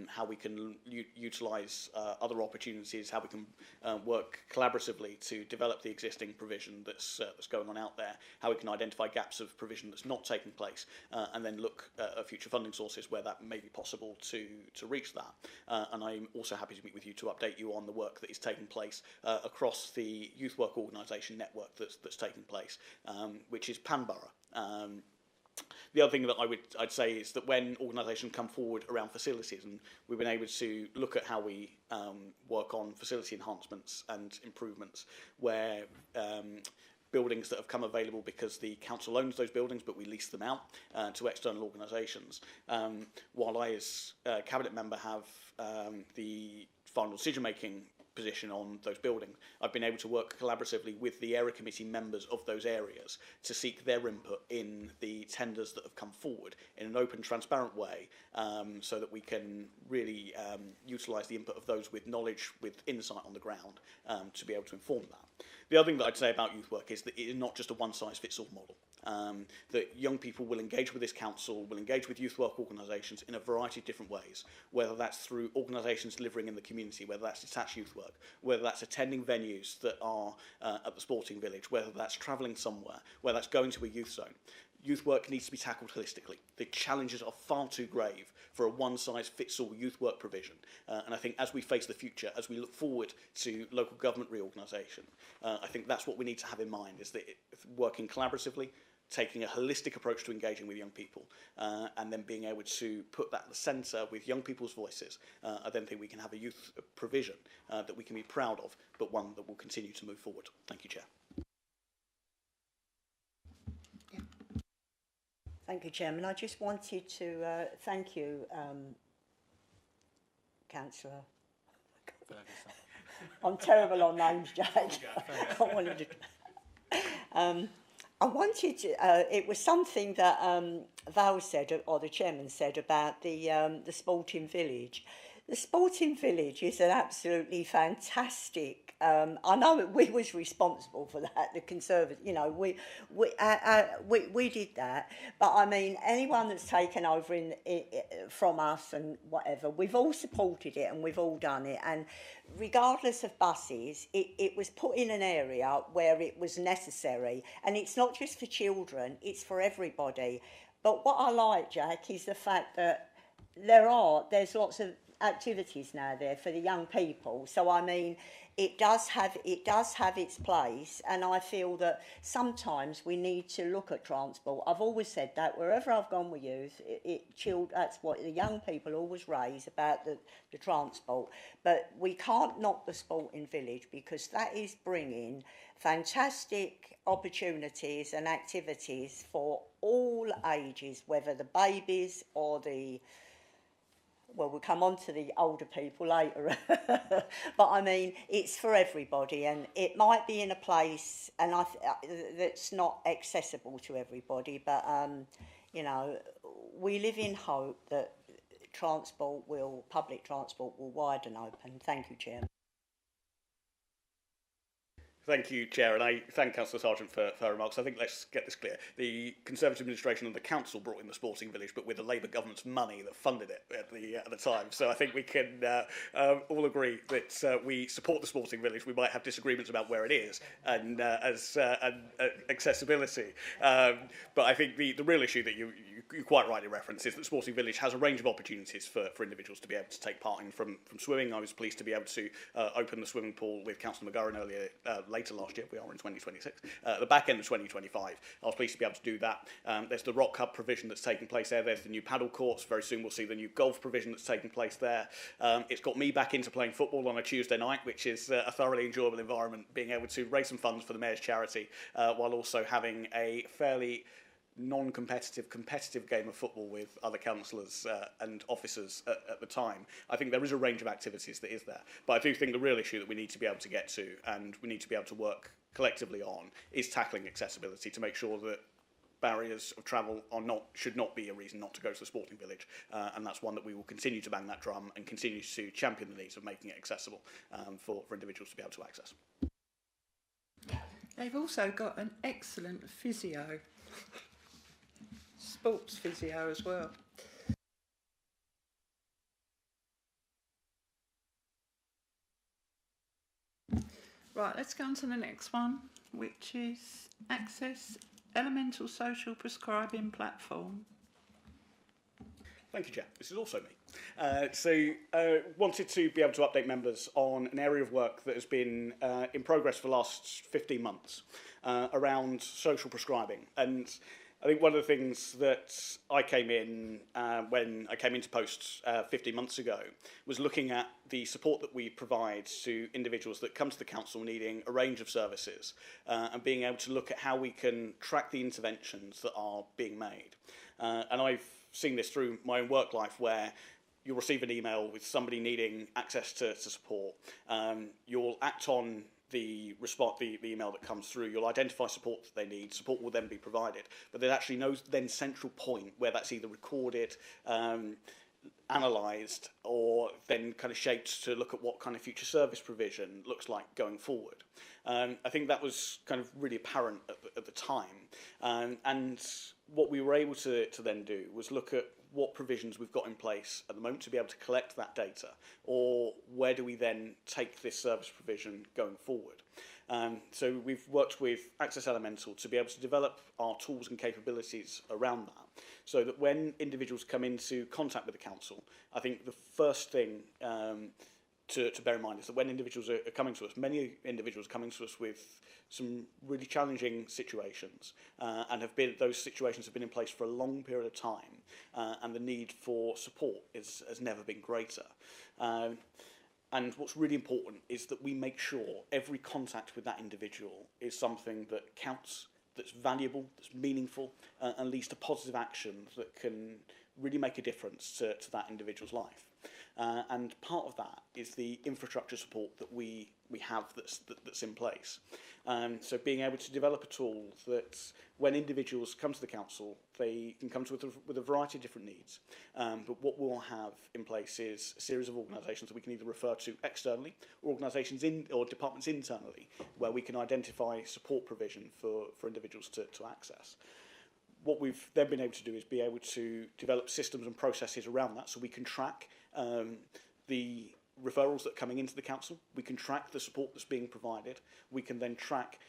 how we can utilise other opportunities, how we can work collaboratively to develop the existing provision that's going on out there, how we can identify gaps of provision that's not taking place, and then look at future funding sources where that may be possible to reach that. And I'm also happy to meet with you to update you on the work that is taking place across the youth work organisation network that's taking place, which is Panborough. The other thing that I'd say is that when organisations come forward around facilities, and we've been able to look at how we work on facility enhancements and improvements, where buildings that have come available because the council owns those buildings, but we lease them out to external organisations. While I, as cabinet member, have the final decision-making position on those buildings, I've been able to work collaboratively with the area committee members of those areas to seek their input in the tenders that have come forward in an open, transparent way, so that we can really utilise the input of those with knowledge, with insight on the ground, to be able to inform that. The other thing that I'd say about youth work is that it is not just a one-size-fits-all model. That young people will engage with this council, will engage with youth work organisations in a variety of different ways, whether that's through organisations delivering in the community, whether that's detached youth work, whether that's attending venues that are at the sporting village, whether that's travelling somewhere, whether that's going to a youth zone. Youth work needs to be tackled holistically. The challenges are far too grave for a one-size-fits-all youth work provision. And I think as we face the future, as we look forward to local government reorganisation, I think that's what we need to have in mind, is that working collaboratively, taking a holistic approach to engaging with young people, and then being able to put that at the centre with young people's voices, I then think we can have a youth provision that we can be proud of, but one that will continue to move forward. Thank you, Chair. Thank you, Chairman. I just wanted to thank you, Councillor. I'm terrible on names, Jake. I wanted to, it was something that Val said, or the Chairman said, about the sporting village. The Sporting Village is an absolutely fantastic. I know that we was responsible for that. The Conservatives, you know, we did that. But I mean, anyone that's taken over from us and whatever, we've all supported it and we've all done it. And regardless of buses, it was put in an area where it was necessary. And it's not just for children; it's for everybody. But what I like, Jack, is the fact that there's lots of activities now there for the young people. So I mean, it does have its place, and I feel that sometimes we need to look at transport. I've always said that wherever I've gone with youth, that's what the young people always raise about the transport. But we can't knock the Sporting Village, because that is bringing fantastic opportunities and activities for all ages, whether the babies or we'll come on to the older people later. But I mean, it's for everybody, and it might be in a place and that's not accessible to everybody, but you know, we live in hope that public transport will widen open. Thank you, Chair. Thank you, Chair, and I thank Councillor Sargent for her remarks. I think let's get this clear. The Conservative administration and the council brought in the Sporting Village, but with the Labour government's money that funded it at the time. So I think we can all agree that we support the Sporting Village. We might have disagreements about where it is and accessibility, but I think the real issue that you quite rightly reference is that Sporting Village has a range of opportunities for individuals to be able to take part in, from swimming. I was pleased to be able to open the swimming pool with Councillor McGurran later last year. We are in 2026. At the back end of 2025, I was pleased to be able to do that. There's the Rock Hub provision that's taking place there. There's the new paddle courts. Very soon we'll see the new golf provision that's taking place there. It's got me back into playing football on a Tuesday night, which is a thoroughly enjoyable environment, being able to raise some funds for the Mayor's charity while also having a fairly competitive game of football with other councillors and officers at the time. I think there is a range of activities that is there, but I do think the real issue that we need to be able to get to, and we need to be able to work collectively on, is tackling accessibility to make sure that barriers of travel should not be a reason not to go to the Sporting Village, and that's one that we will continue to bang that drum and continue to champion the needs of making it accessible for individuals to be able to access. They've also got an excellent physio. Sports physio as well. Right, let's go on to the next one, which is Access Elemental Social Prescribing Platform. Thank you, Chair. This is also me. Wanted to be able to update members on an area of work that has been in progress for the last 15 months around social prescribing. And I think one of the things that I came in when I came into post 15 months ago was looking at the support that we provide to individuals that come to the council needing a range of services and being able to look at how we can track the interventions that are being made. And I've seen this through my own work life, where you'll receive an email with somebody needing access to support. You'll act on the email that comes through. You'll identify support that they need. Support will then be provided. But there's actually no then central point where that's either recorded, analysed, or then kind of shaped to look at what kind of future service provision looks like going forward. I think that was kind of really apparent at the time. And what we were able to then do was look at what provisions we've got in place at the moment to be able to collect that data, or where do we then take this service provision going forward. So we've worked with Access Elemental to be able to develop our tools and capabilities around that, so that when individuals come into contact with the council, I think the first thing to bear in mind is that when individuals are coming to us, many individuals are coming to us with some really challenging situations, and those situations have been in place for a long period of time, and the need for support has never been greater. And what's really important is that we make sure every contact with that individual is something that counts, that's valuable, that's meaningful, and leads to positive actions that can really make a difference to that individual's life. and part of that is the infrastructure support that we have that's in place. So being able to develop a tool that when individuals come to the council, they can come to with a variety of different needs. But what we'll have in place is a series of organisations that we can either refer to externally or organisations or departments internally where we can identify support provision for individuals to access. What we've then been able to do is be able to develop systems and processes around that so we can track the referrals that are coming into the council, we can track the support that's being provided, we can then track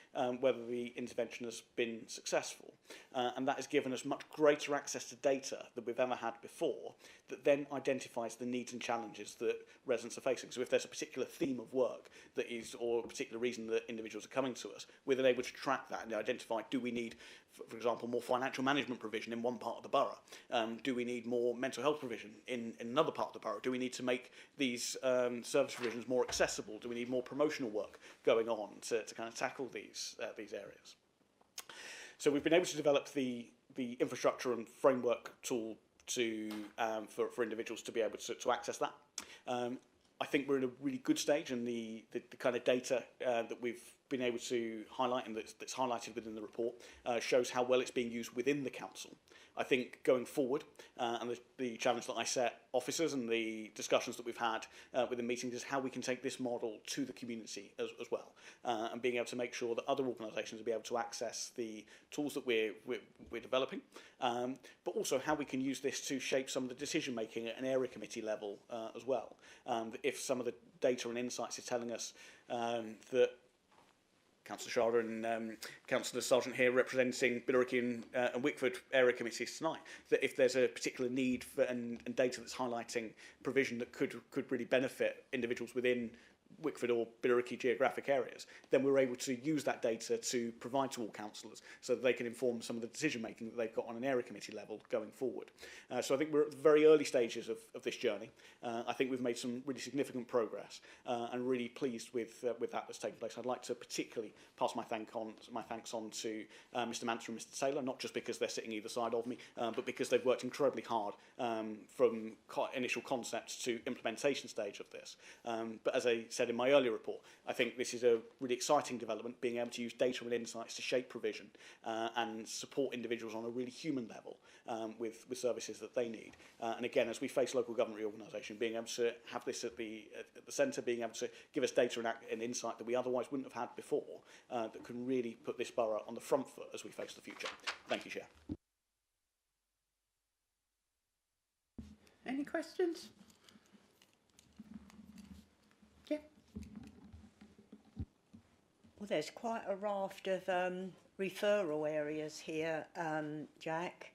whether the intervention has been successful. And that has given us much greater access to data than we've ever had before that then identifies the needs and challenges that residents are facing. So if there's a particular theme of work that is, or a particular reason that individuals are coming to us, we're then able to track that and identify, do we need, for example, more financial management provision in one part of the borough? Do we need more mental health provision in another part of the borough? Do we need to make these service provisions more accessible? Do we need more promotional work going on to kind of tackle these areas? So we've been able to develop the infrastructure and framework tool to for individuals to be able to access that. I think we're in a really good stage, and the kind of data that we've been able to highlight and that's highlighted within the report shows how well it's being used within the council. I think going forward, and the challenge that I set officers and the discussions that we've had within meetings is how we can take this model to the community as well, and being able to make sure that other organisations will be able to access the tools that we're developing, but also how we can use this to shape some of the decision making at an area committee level as well. If some of the data and insights is telling us that Councillor Sharda and Councillor Sargent here representing Billericay and Wickford area committees tonight, that if there's a particular need for, and data that's highlighting provision that could really benefit individuals within Wickford or Billericay geographic areas, then we're able to use that data to provide to all councillors so that they can inform some of the decision making that they've got on an area committee level going forward. So I think we're at the very early stages of this journey. I think we've made some really significant progress and really pleased with that that's taken place. I'd like to particularly pass my thanks on to Mr Mansell and Mr Taylor, not just because they're sitting either side of me, but because they've worked incredibly hard from initial concept to implementation stage of this. But as I said in my earlier report, I think this is a really exciting development, being able to use data and insights to shape provision and support individuals on a really human level with services that they need. And again, as we face local government reorganisation, being able to have this at the centre, being able to give us data and insight that we otherwise wouldn't have had before, that can really put this borough on the front foot as we face the future. Thank you, Chair. Any questions? Yeah. Well, there's quite a raft of referral areas here, Jack.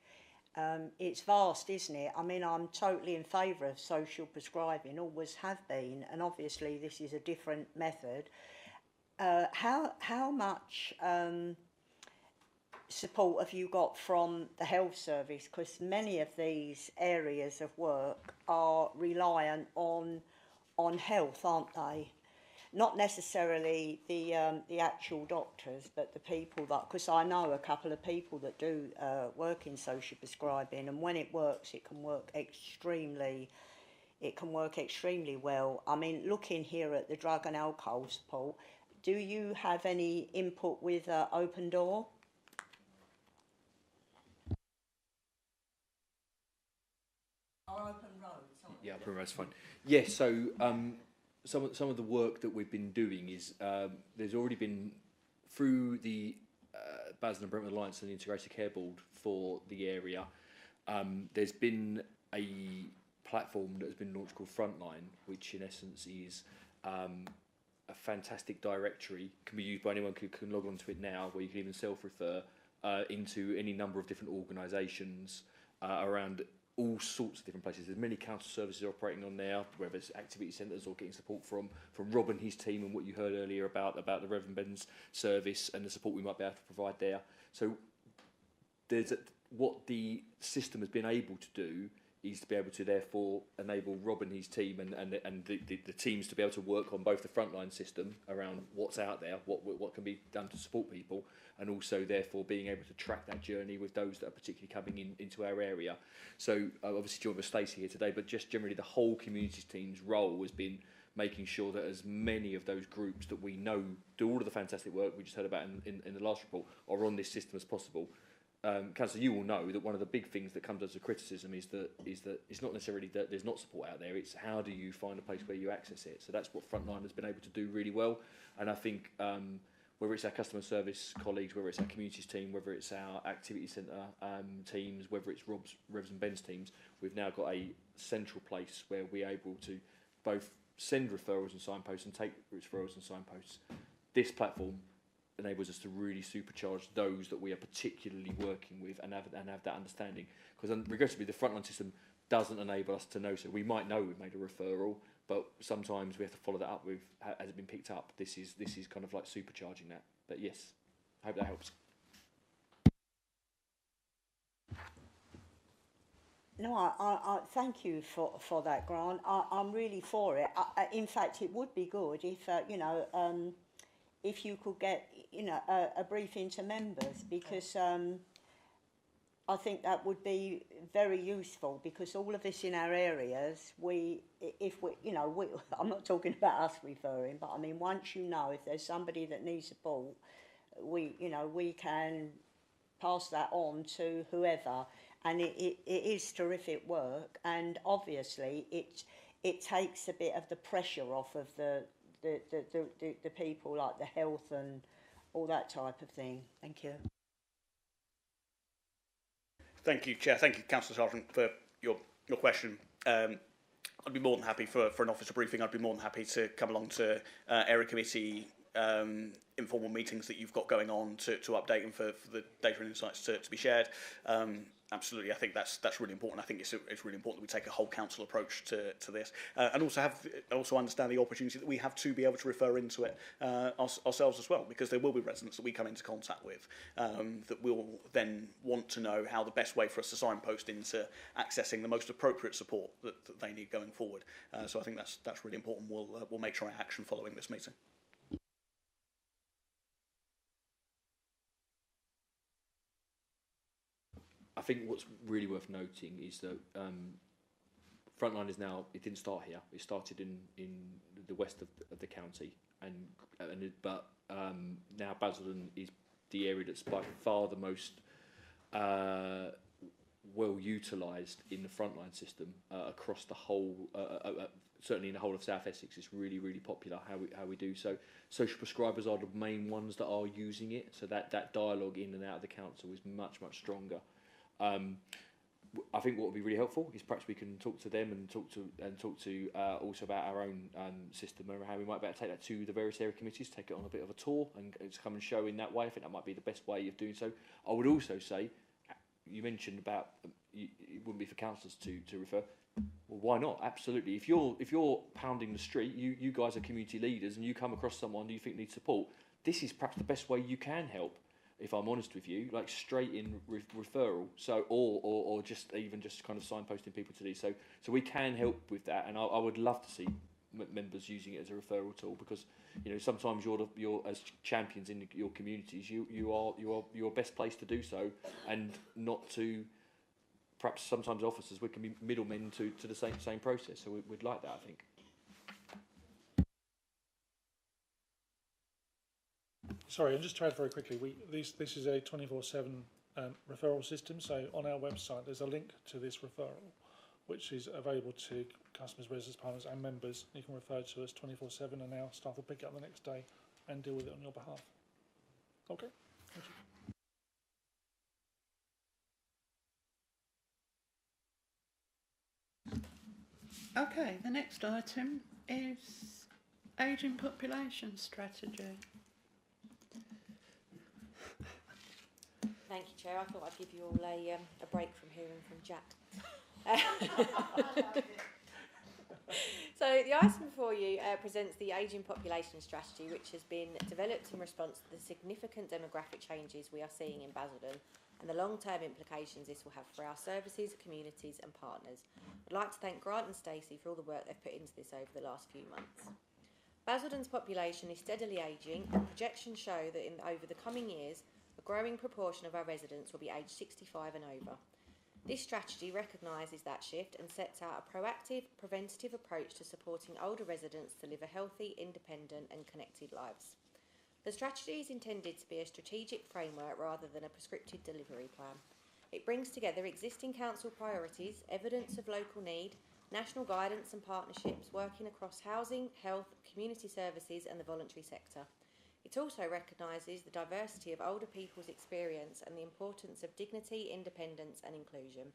It's vast, isn't it? I mean, I'm totally in favour of social prescribing, always have been, and obviously this is a different method. How much support have you got from the health service? Because many of these areas of work are reliant on health, aren't they? Not necessarily the actual doctors, but the people that, because I know a couple of people that do work in social prescribing, and when it works, it can work extremely well. I mean, looking here at the drug and alcohol support, do you have any input with Open Door? Yeah, Open Road's fine. Yeah, so some of the work that we've been doing is there's already been through the Basildon and Brentwood Alliance and the Integrated Care Board for the area. There's been a platform that has been launched called Frontline, which in essence is a fantastic directory, can be used by anyone who can log on to it now, where you can even self-refer into any number of different organisations around all sorts of different places. There's many council services operating on there, whether it's activity centres or getting support from Rob and his team, and what you heard earlier about the Reverend Ben's service and the support we might be able to provide there. So there's what the system has been able to do is to be able to therefore enable Rob and his team and the teams to be able to work on both the frontline system around what's out there, what can be done to support people, and also therefore being able to track that journey with those that are particularly coming into our area. So obviously joined with Stacey here today, but just generally the whole communities team's role has been making sure that as many of those groups that we know do all of the fantastic work we just heard about in the last report are on this system as possible. Councillor, you will know that one of the big things that comes as a criticism is that it's not necessarily that there's not support out there, it's how do you find a place where you access it. So that's what Frontline has been able to do really well, and I think whether it's our customer service colleagues, whether it's our communities team, whether it's our activity centre teams, whether it's Revs and Ben's teams, we've now got a central place where we're able to both send referrals and signposts and take referrals and signposts. This platform enables us to really supercharge those that we are particularly working with and have that understanding. Because regrettably, the frontline system doesn't enable us to know. So we might know we've made a referral, but sometimes we have to follow that up with has it been picked up. This is kind of like supercharging that. But yes, I hope that helps. No, I thank you for that, Grant. I'm really for it. In fact, it would be good if if you could get a briefing to members, because I think that would be very useful, because all of this in our areas, I'm not talking about us referring, but I mean, once if there's somebody that needs support, we can pass that on to whoever, and it is terrific work, and obviously it takes a bit of the pressure off of the people, like the health and all that type of thing. Thank you. Thank you, Chair. Thank you, Councillor Sargent, for your question. I'd be more than happy for an officer briefing. I'd be more than happy to come along to area committee informal meetings that you've got going on to update and for the data and insights to be shared. Absolutely, I think that's really important. I think it's really important that we take a whole council approach to this, and also understand the opportunity that we have to be able to refer into it ourselves as well, because there will be residents that we come into contact with that will then want to know how the best way for us to signpost into accessing the most appropriate support that they need going forward. So I think that's really important. We'll make sure our action following this meeting. I think what's really worth noting is that Frontline is now, it didn't start here, it started in the west of the county, but now Basildon is the area that's by far the most well utilised in the Frontline system across the whole, certainly in the whole of South Essex. It's really, really popular how we do so. Social prescribers are the main ones that are using it, so that dialogue in and out of the council is much, much stronger. I think what would be really helpful is perhaps we can talk to them and talk to also about our own system and how we might be able to take that to the various area committees, take it on a bit of a tour and come and show in that way. I think that might be the best way of doing so. I would also say, you mentioned about it wouldn't be for councillors to refer. Well, why not? Absolutely. If you're pounding the street, you guys are community leaders, and you come across someone you think needs support, this is perhaps the best way you can help. If I'm honest with you, like straight in referral, so or just even just kind of signposting people to these, so we can help with that, and I would love to see members using it as a referral tool, because sometimes you're as champions in your communities, you're best placed to do so, and not to perhaps sometimes officers we can be middlemen to the same process. So we'd like that, I think. Sorry, and just to add very quickly, this is a 24/7 referral system. So on our website, there's a link to this referral, which is available to customers, residents, partners, and members. You can refer to us 24/7, and our staff will pick it up the next day and deal with it on your behalf. Okay. Thank you. Okay, the next item is ageing population strategy. Thank you, Chair. I thought I'd give you all a break from hearing from Jack. So the item before you presents the ageing population strategy, which has been developed in response to the significant demographic changes we are seeing in Basildon and the long-term implications this will have for our services, communities and partners. I'd like to thank Grant and Stacey for all the work they've put into this over the last few months. Basildon's population is steadily ageing, and projections show that over the coming years, a growing proportion of our residents will be aged 65 and over. This strategy recognises that shift and sets out a proactive, preventative approach to supporting older residents to live a healthy, independent and connected lives. The strategy is intended to be a strategic framework rather than a prescriptive delivery plan. It brings together existing council priorities, evidence of local need, national guidance and partnerships working across housing, health, community services and the voluntary sector. It also recognises the diversity of older people's experience and the importance of dignity, independence and inclusion.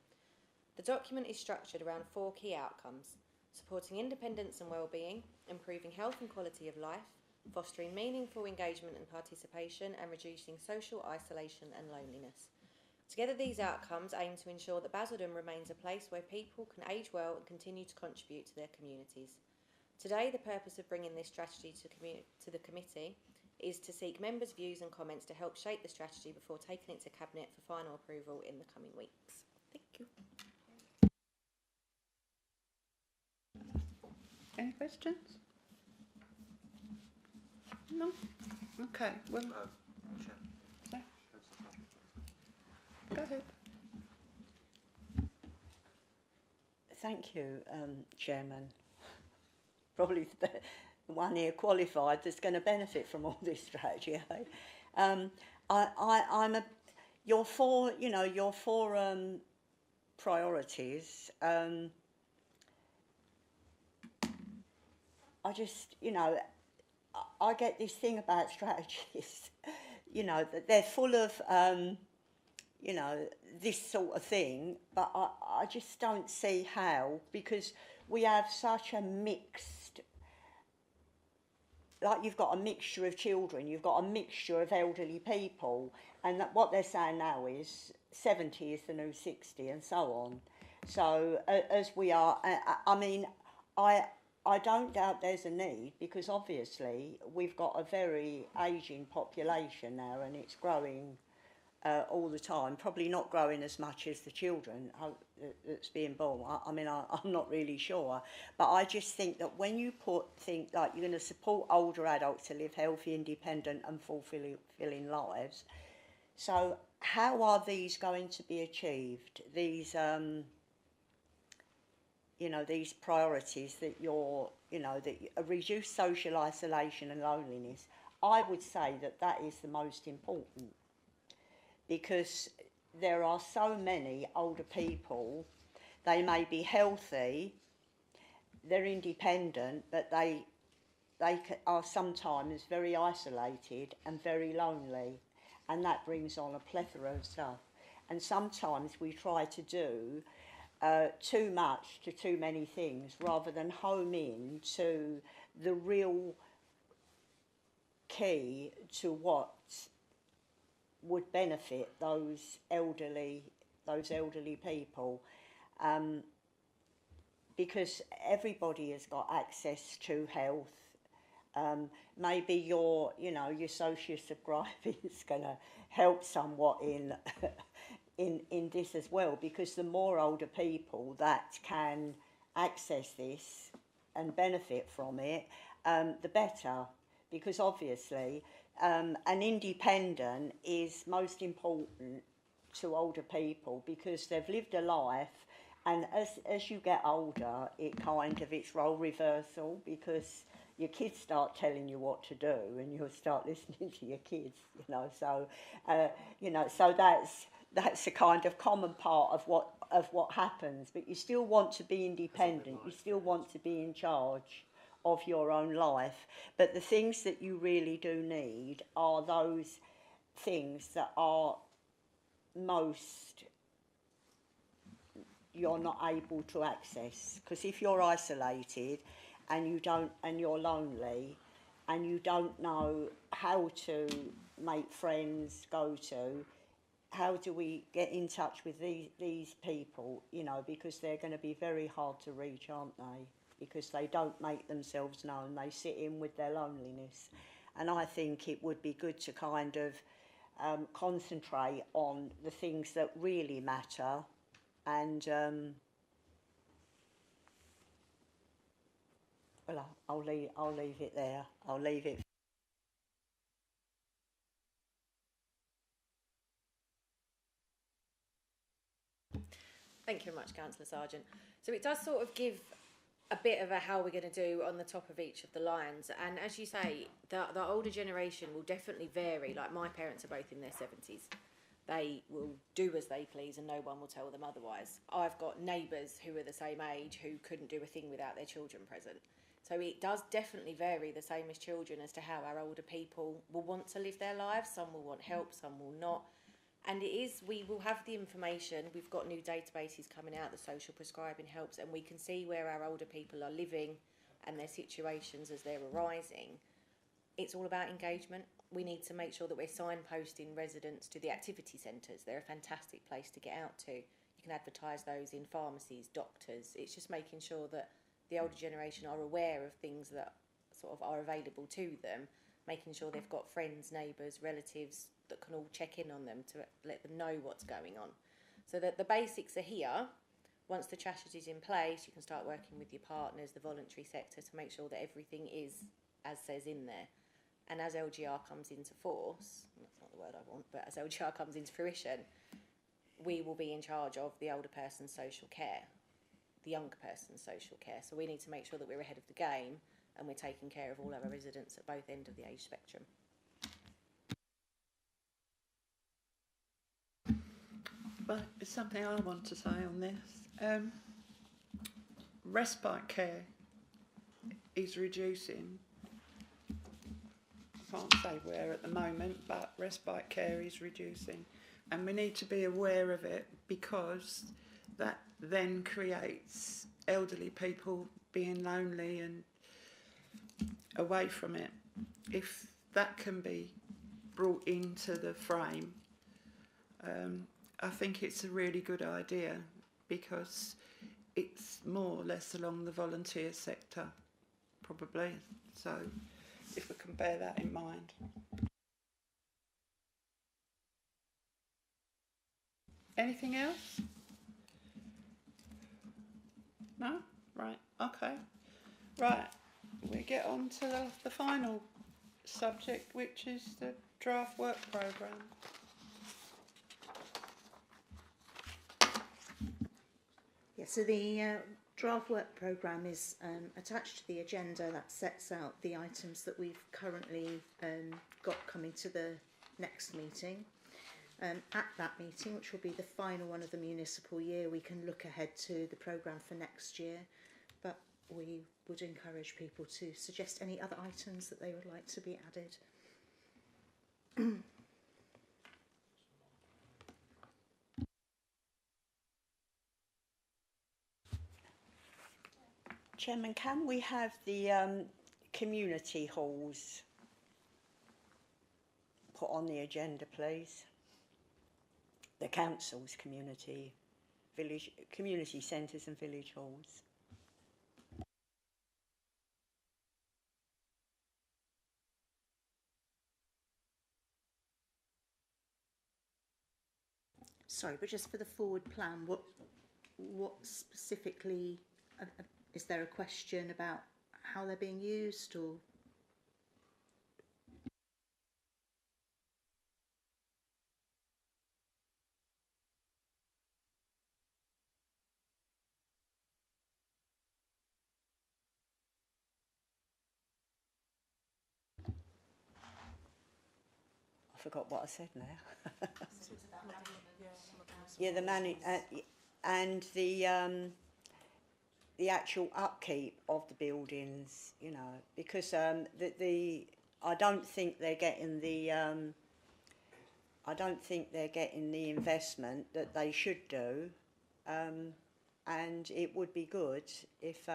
The document is structured around 4 key outcomes: supporting independence and wellbeing, improving health and quality of life, fostering meaningful engagement and participation, and reducing social isolation and loneliness. Together, these outcomes aim to ensure that Basildon remains a place where people can age well and continue to contribute to their communities. Today, the purpose of bringing this strategy to the committee is to seek members' views and comments to help shape the strategy before taking it to Cabinet for final approval in the coming weeks. Thank you. Any questions? No? Okay, well... Chair. Go ahead. Thank you, Chairman. Probably the one here qualified that's going to benefit from all this strategy. Your four priorities. I just, I get this thing about strategies, that they're full of, this sort of thing, but I just don't see how, because we have such a mixed, like you've got a mixture of children, you've got a mixture of elderly people, and what they're saying now is 70 is the new 60 and so on. So as we are, I don't doubt there's a need, because obviously we've got a very ageing population now and it's growing all the time, probably not growing as much as the children that's being born. I'm not really sure. But I just think that when you think like you're going to support older adults to live healthy, independent and fulfilling lives, so how are these going to be achieved? These, these priorities that reduce social isolation and loneliness, I would say that is the most important. Because there are so many older people, they may be healthy, they're independent, but they are sometimes very isolated and very lonely, and that brings on a plethora of stuff. And sometimes we try to do too much to too many things rather than home in to the real key to what would benefit those elderly people, because everybody has got access to health. Maybe your social subscribing is going to help somewhat in this as well, because the more older people that can access this and benefit from it, the better, because obviously an independent is most important to older people because they've lived a life, and as you get older it's role reversal, because your kids start telling you what to do and you'll start listening to your kids, so that's a kind of common part of what happens. But you still want to be independent, you still want to be in charge of your own life. But the things that you really do need are those things that are most you're not able to access. Because if you're isolated and you're lonely and you don't know how to make friends, how do we get in touch with these people, because they're going to be very hard to reach, aren't they? because they don't make themselves known. They sit in with their loneliness. And I think it would be good to kind of concentrate on the things that really matter and well, I'll leave it there. I'll leave it. Thank you very much, Councillor Sargent. So it does sort of give a bit of a how we're going to do on the top of each of the lines. And as you say, the older generation will definitely vary. Like my parents are both in their 70s. They will do as they please and no one will tell them otherwise. I've got neighbours who are the same age who couldn't do a thing without their children present. So it does definitely vary, the same as children, as to how our older people will want to live their lives. Some will want help, some will not. And we will have the information. We've got new databases coming out, the social prescribing helps, and we can see where our older people are living and their situations as they're arising. It's all about engagement. We need to make sure that we're signposting residents to the activity centres. They're a fantastic place to get out to. You can advertise those in pharmacies, doctors. It's just making sure that the older generation are aware of things that sort of are available to them, making sure they've got friends, neighbours, relatives that can all check in on them to let them know what's going on. So that the basics are here. Once the strategy is in place, you can start working with your partners, the voluntary sector, to make sure that everything is as says in there. And as LGR comes into force, that's not the word I want, but as LGR comes into fruition, we will be in charge of the older person's social care, the younger person's social care. So we need to make sure that we're ahead of the game and we're taking care of all our residents at both ends of the age spectrum. But it's something I want to say on this. Respite care is reducing. I can't say where at the moment, but respite care is reducing. And we need to be aware of it, because that then creates elderly people being lonely and away from it. If that can be brought into the frame, I think it's a really good idea, because it's more or less along the volunteer sector, probably. So if we can bear that in mind. Anything else? No? Right, okay. Right, we get on to the final subject, which is the draft work programme. Yeah, so the draft work programme is attached to the agenda that sets out the items that we've currently got coming to the next meeting. At that meeting, which will be the final one of the municipal year, we can look ahead to the programme for next year, but we would encourage people to suggest any other items that they would like to be added. Chairman, can we have the community halls put on the agenda, please? The council's community centres and village halls. Sorry, but just for the forward plan, what specifically, is there a question about how they're being used, or? I forgot what I said now. Yeah, the and the actual upkeep of the buildings, you know, because I don't think they're getting the investment that they should do, and it would be good if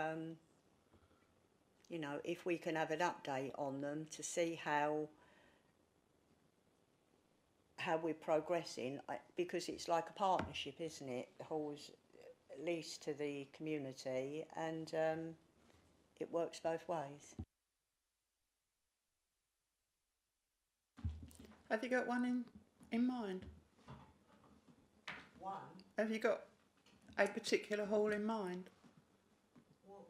you know, if we can have an update on them to see how we're progressing, because it's like a partnership, isn't it? The halls leased to the community, and it works both ways. Have you got one in mind? One? Have you got a particular hall in mind? Well,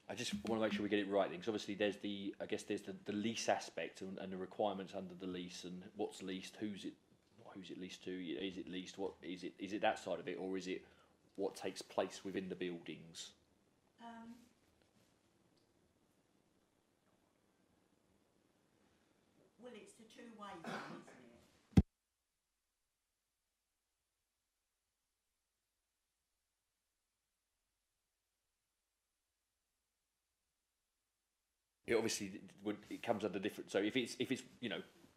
I just want to make sure we get it right, because obviously there's the lease aspect and the requirements under the lease and what's leased, who's it leased to, is it leased, what is it that side of it, or is it what takes place within the buildings? Well, it's the two-way thing, isn't it? It obviously it comes under different. So if it's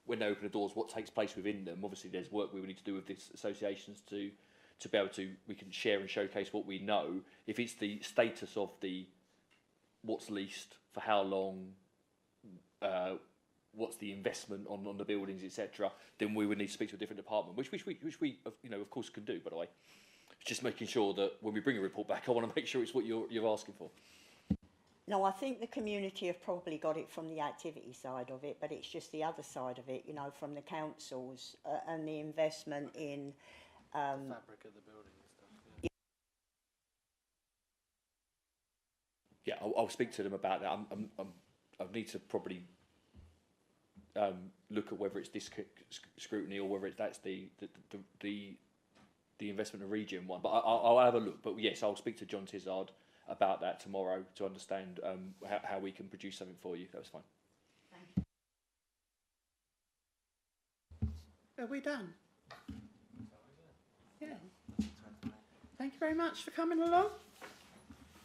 when they open the doors, what takes place within them? Obviously, there's work we need to do with these associations to be able to we can share and showcase what we know. If it's the status of the what's leased for how long, what's the investment on the buildings, etc., then we would need to speak to a different department, which we of course can do. By the way, it's just making sure that when we bring a report back, I want to make sure it's what you're asking for. No, I think the community have probably got it from the activity side of it, but it's just the other side of it, from the councils and the investment in fabric of the building and stuff. Yeah, I'll speak to them about that. I need to probably look at whether it's this scrutiny or whether that's the investment in region one. But I'll have a look. But yes, I'll speak to John Tizard about that tomorrow to understand how we can produce something for you. That was fine. Are we done? Yeah. Thank you very much for coming along.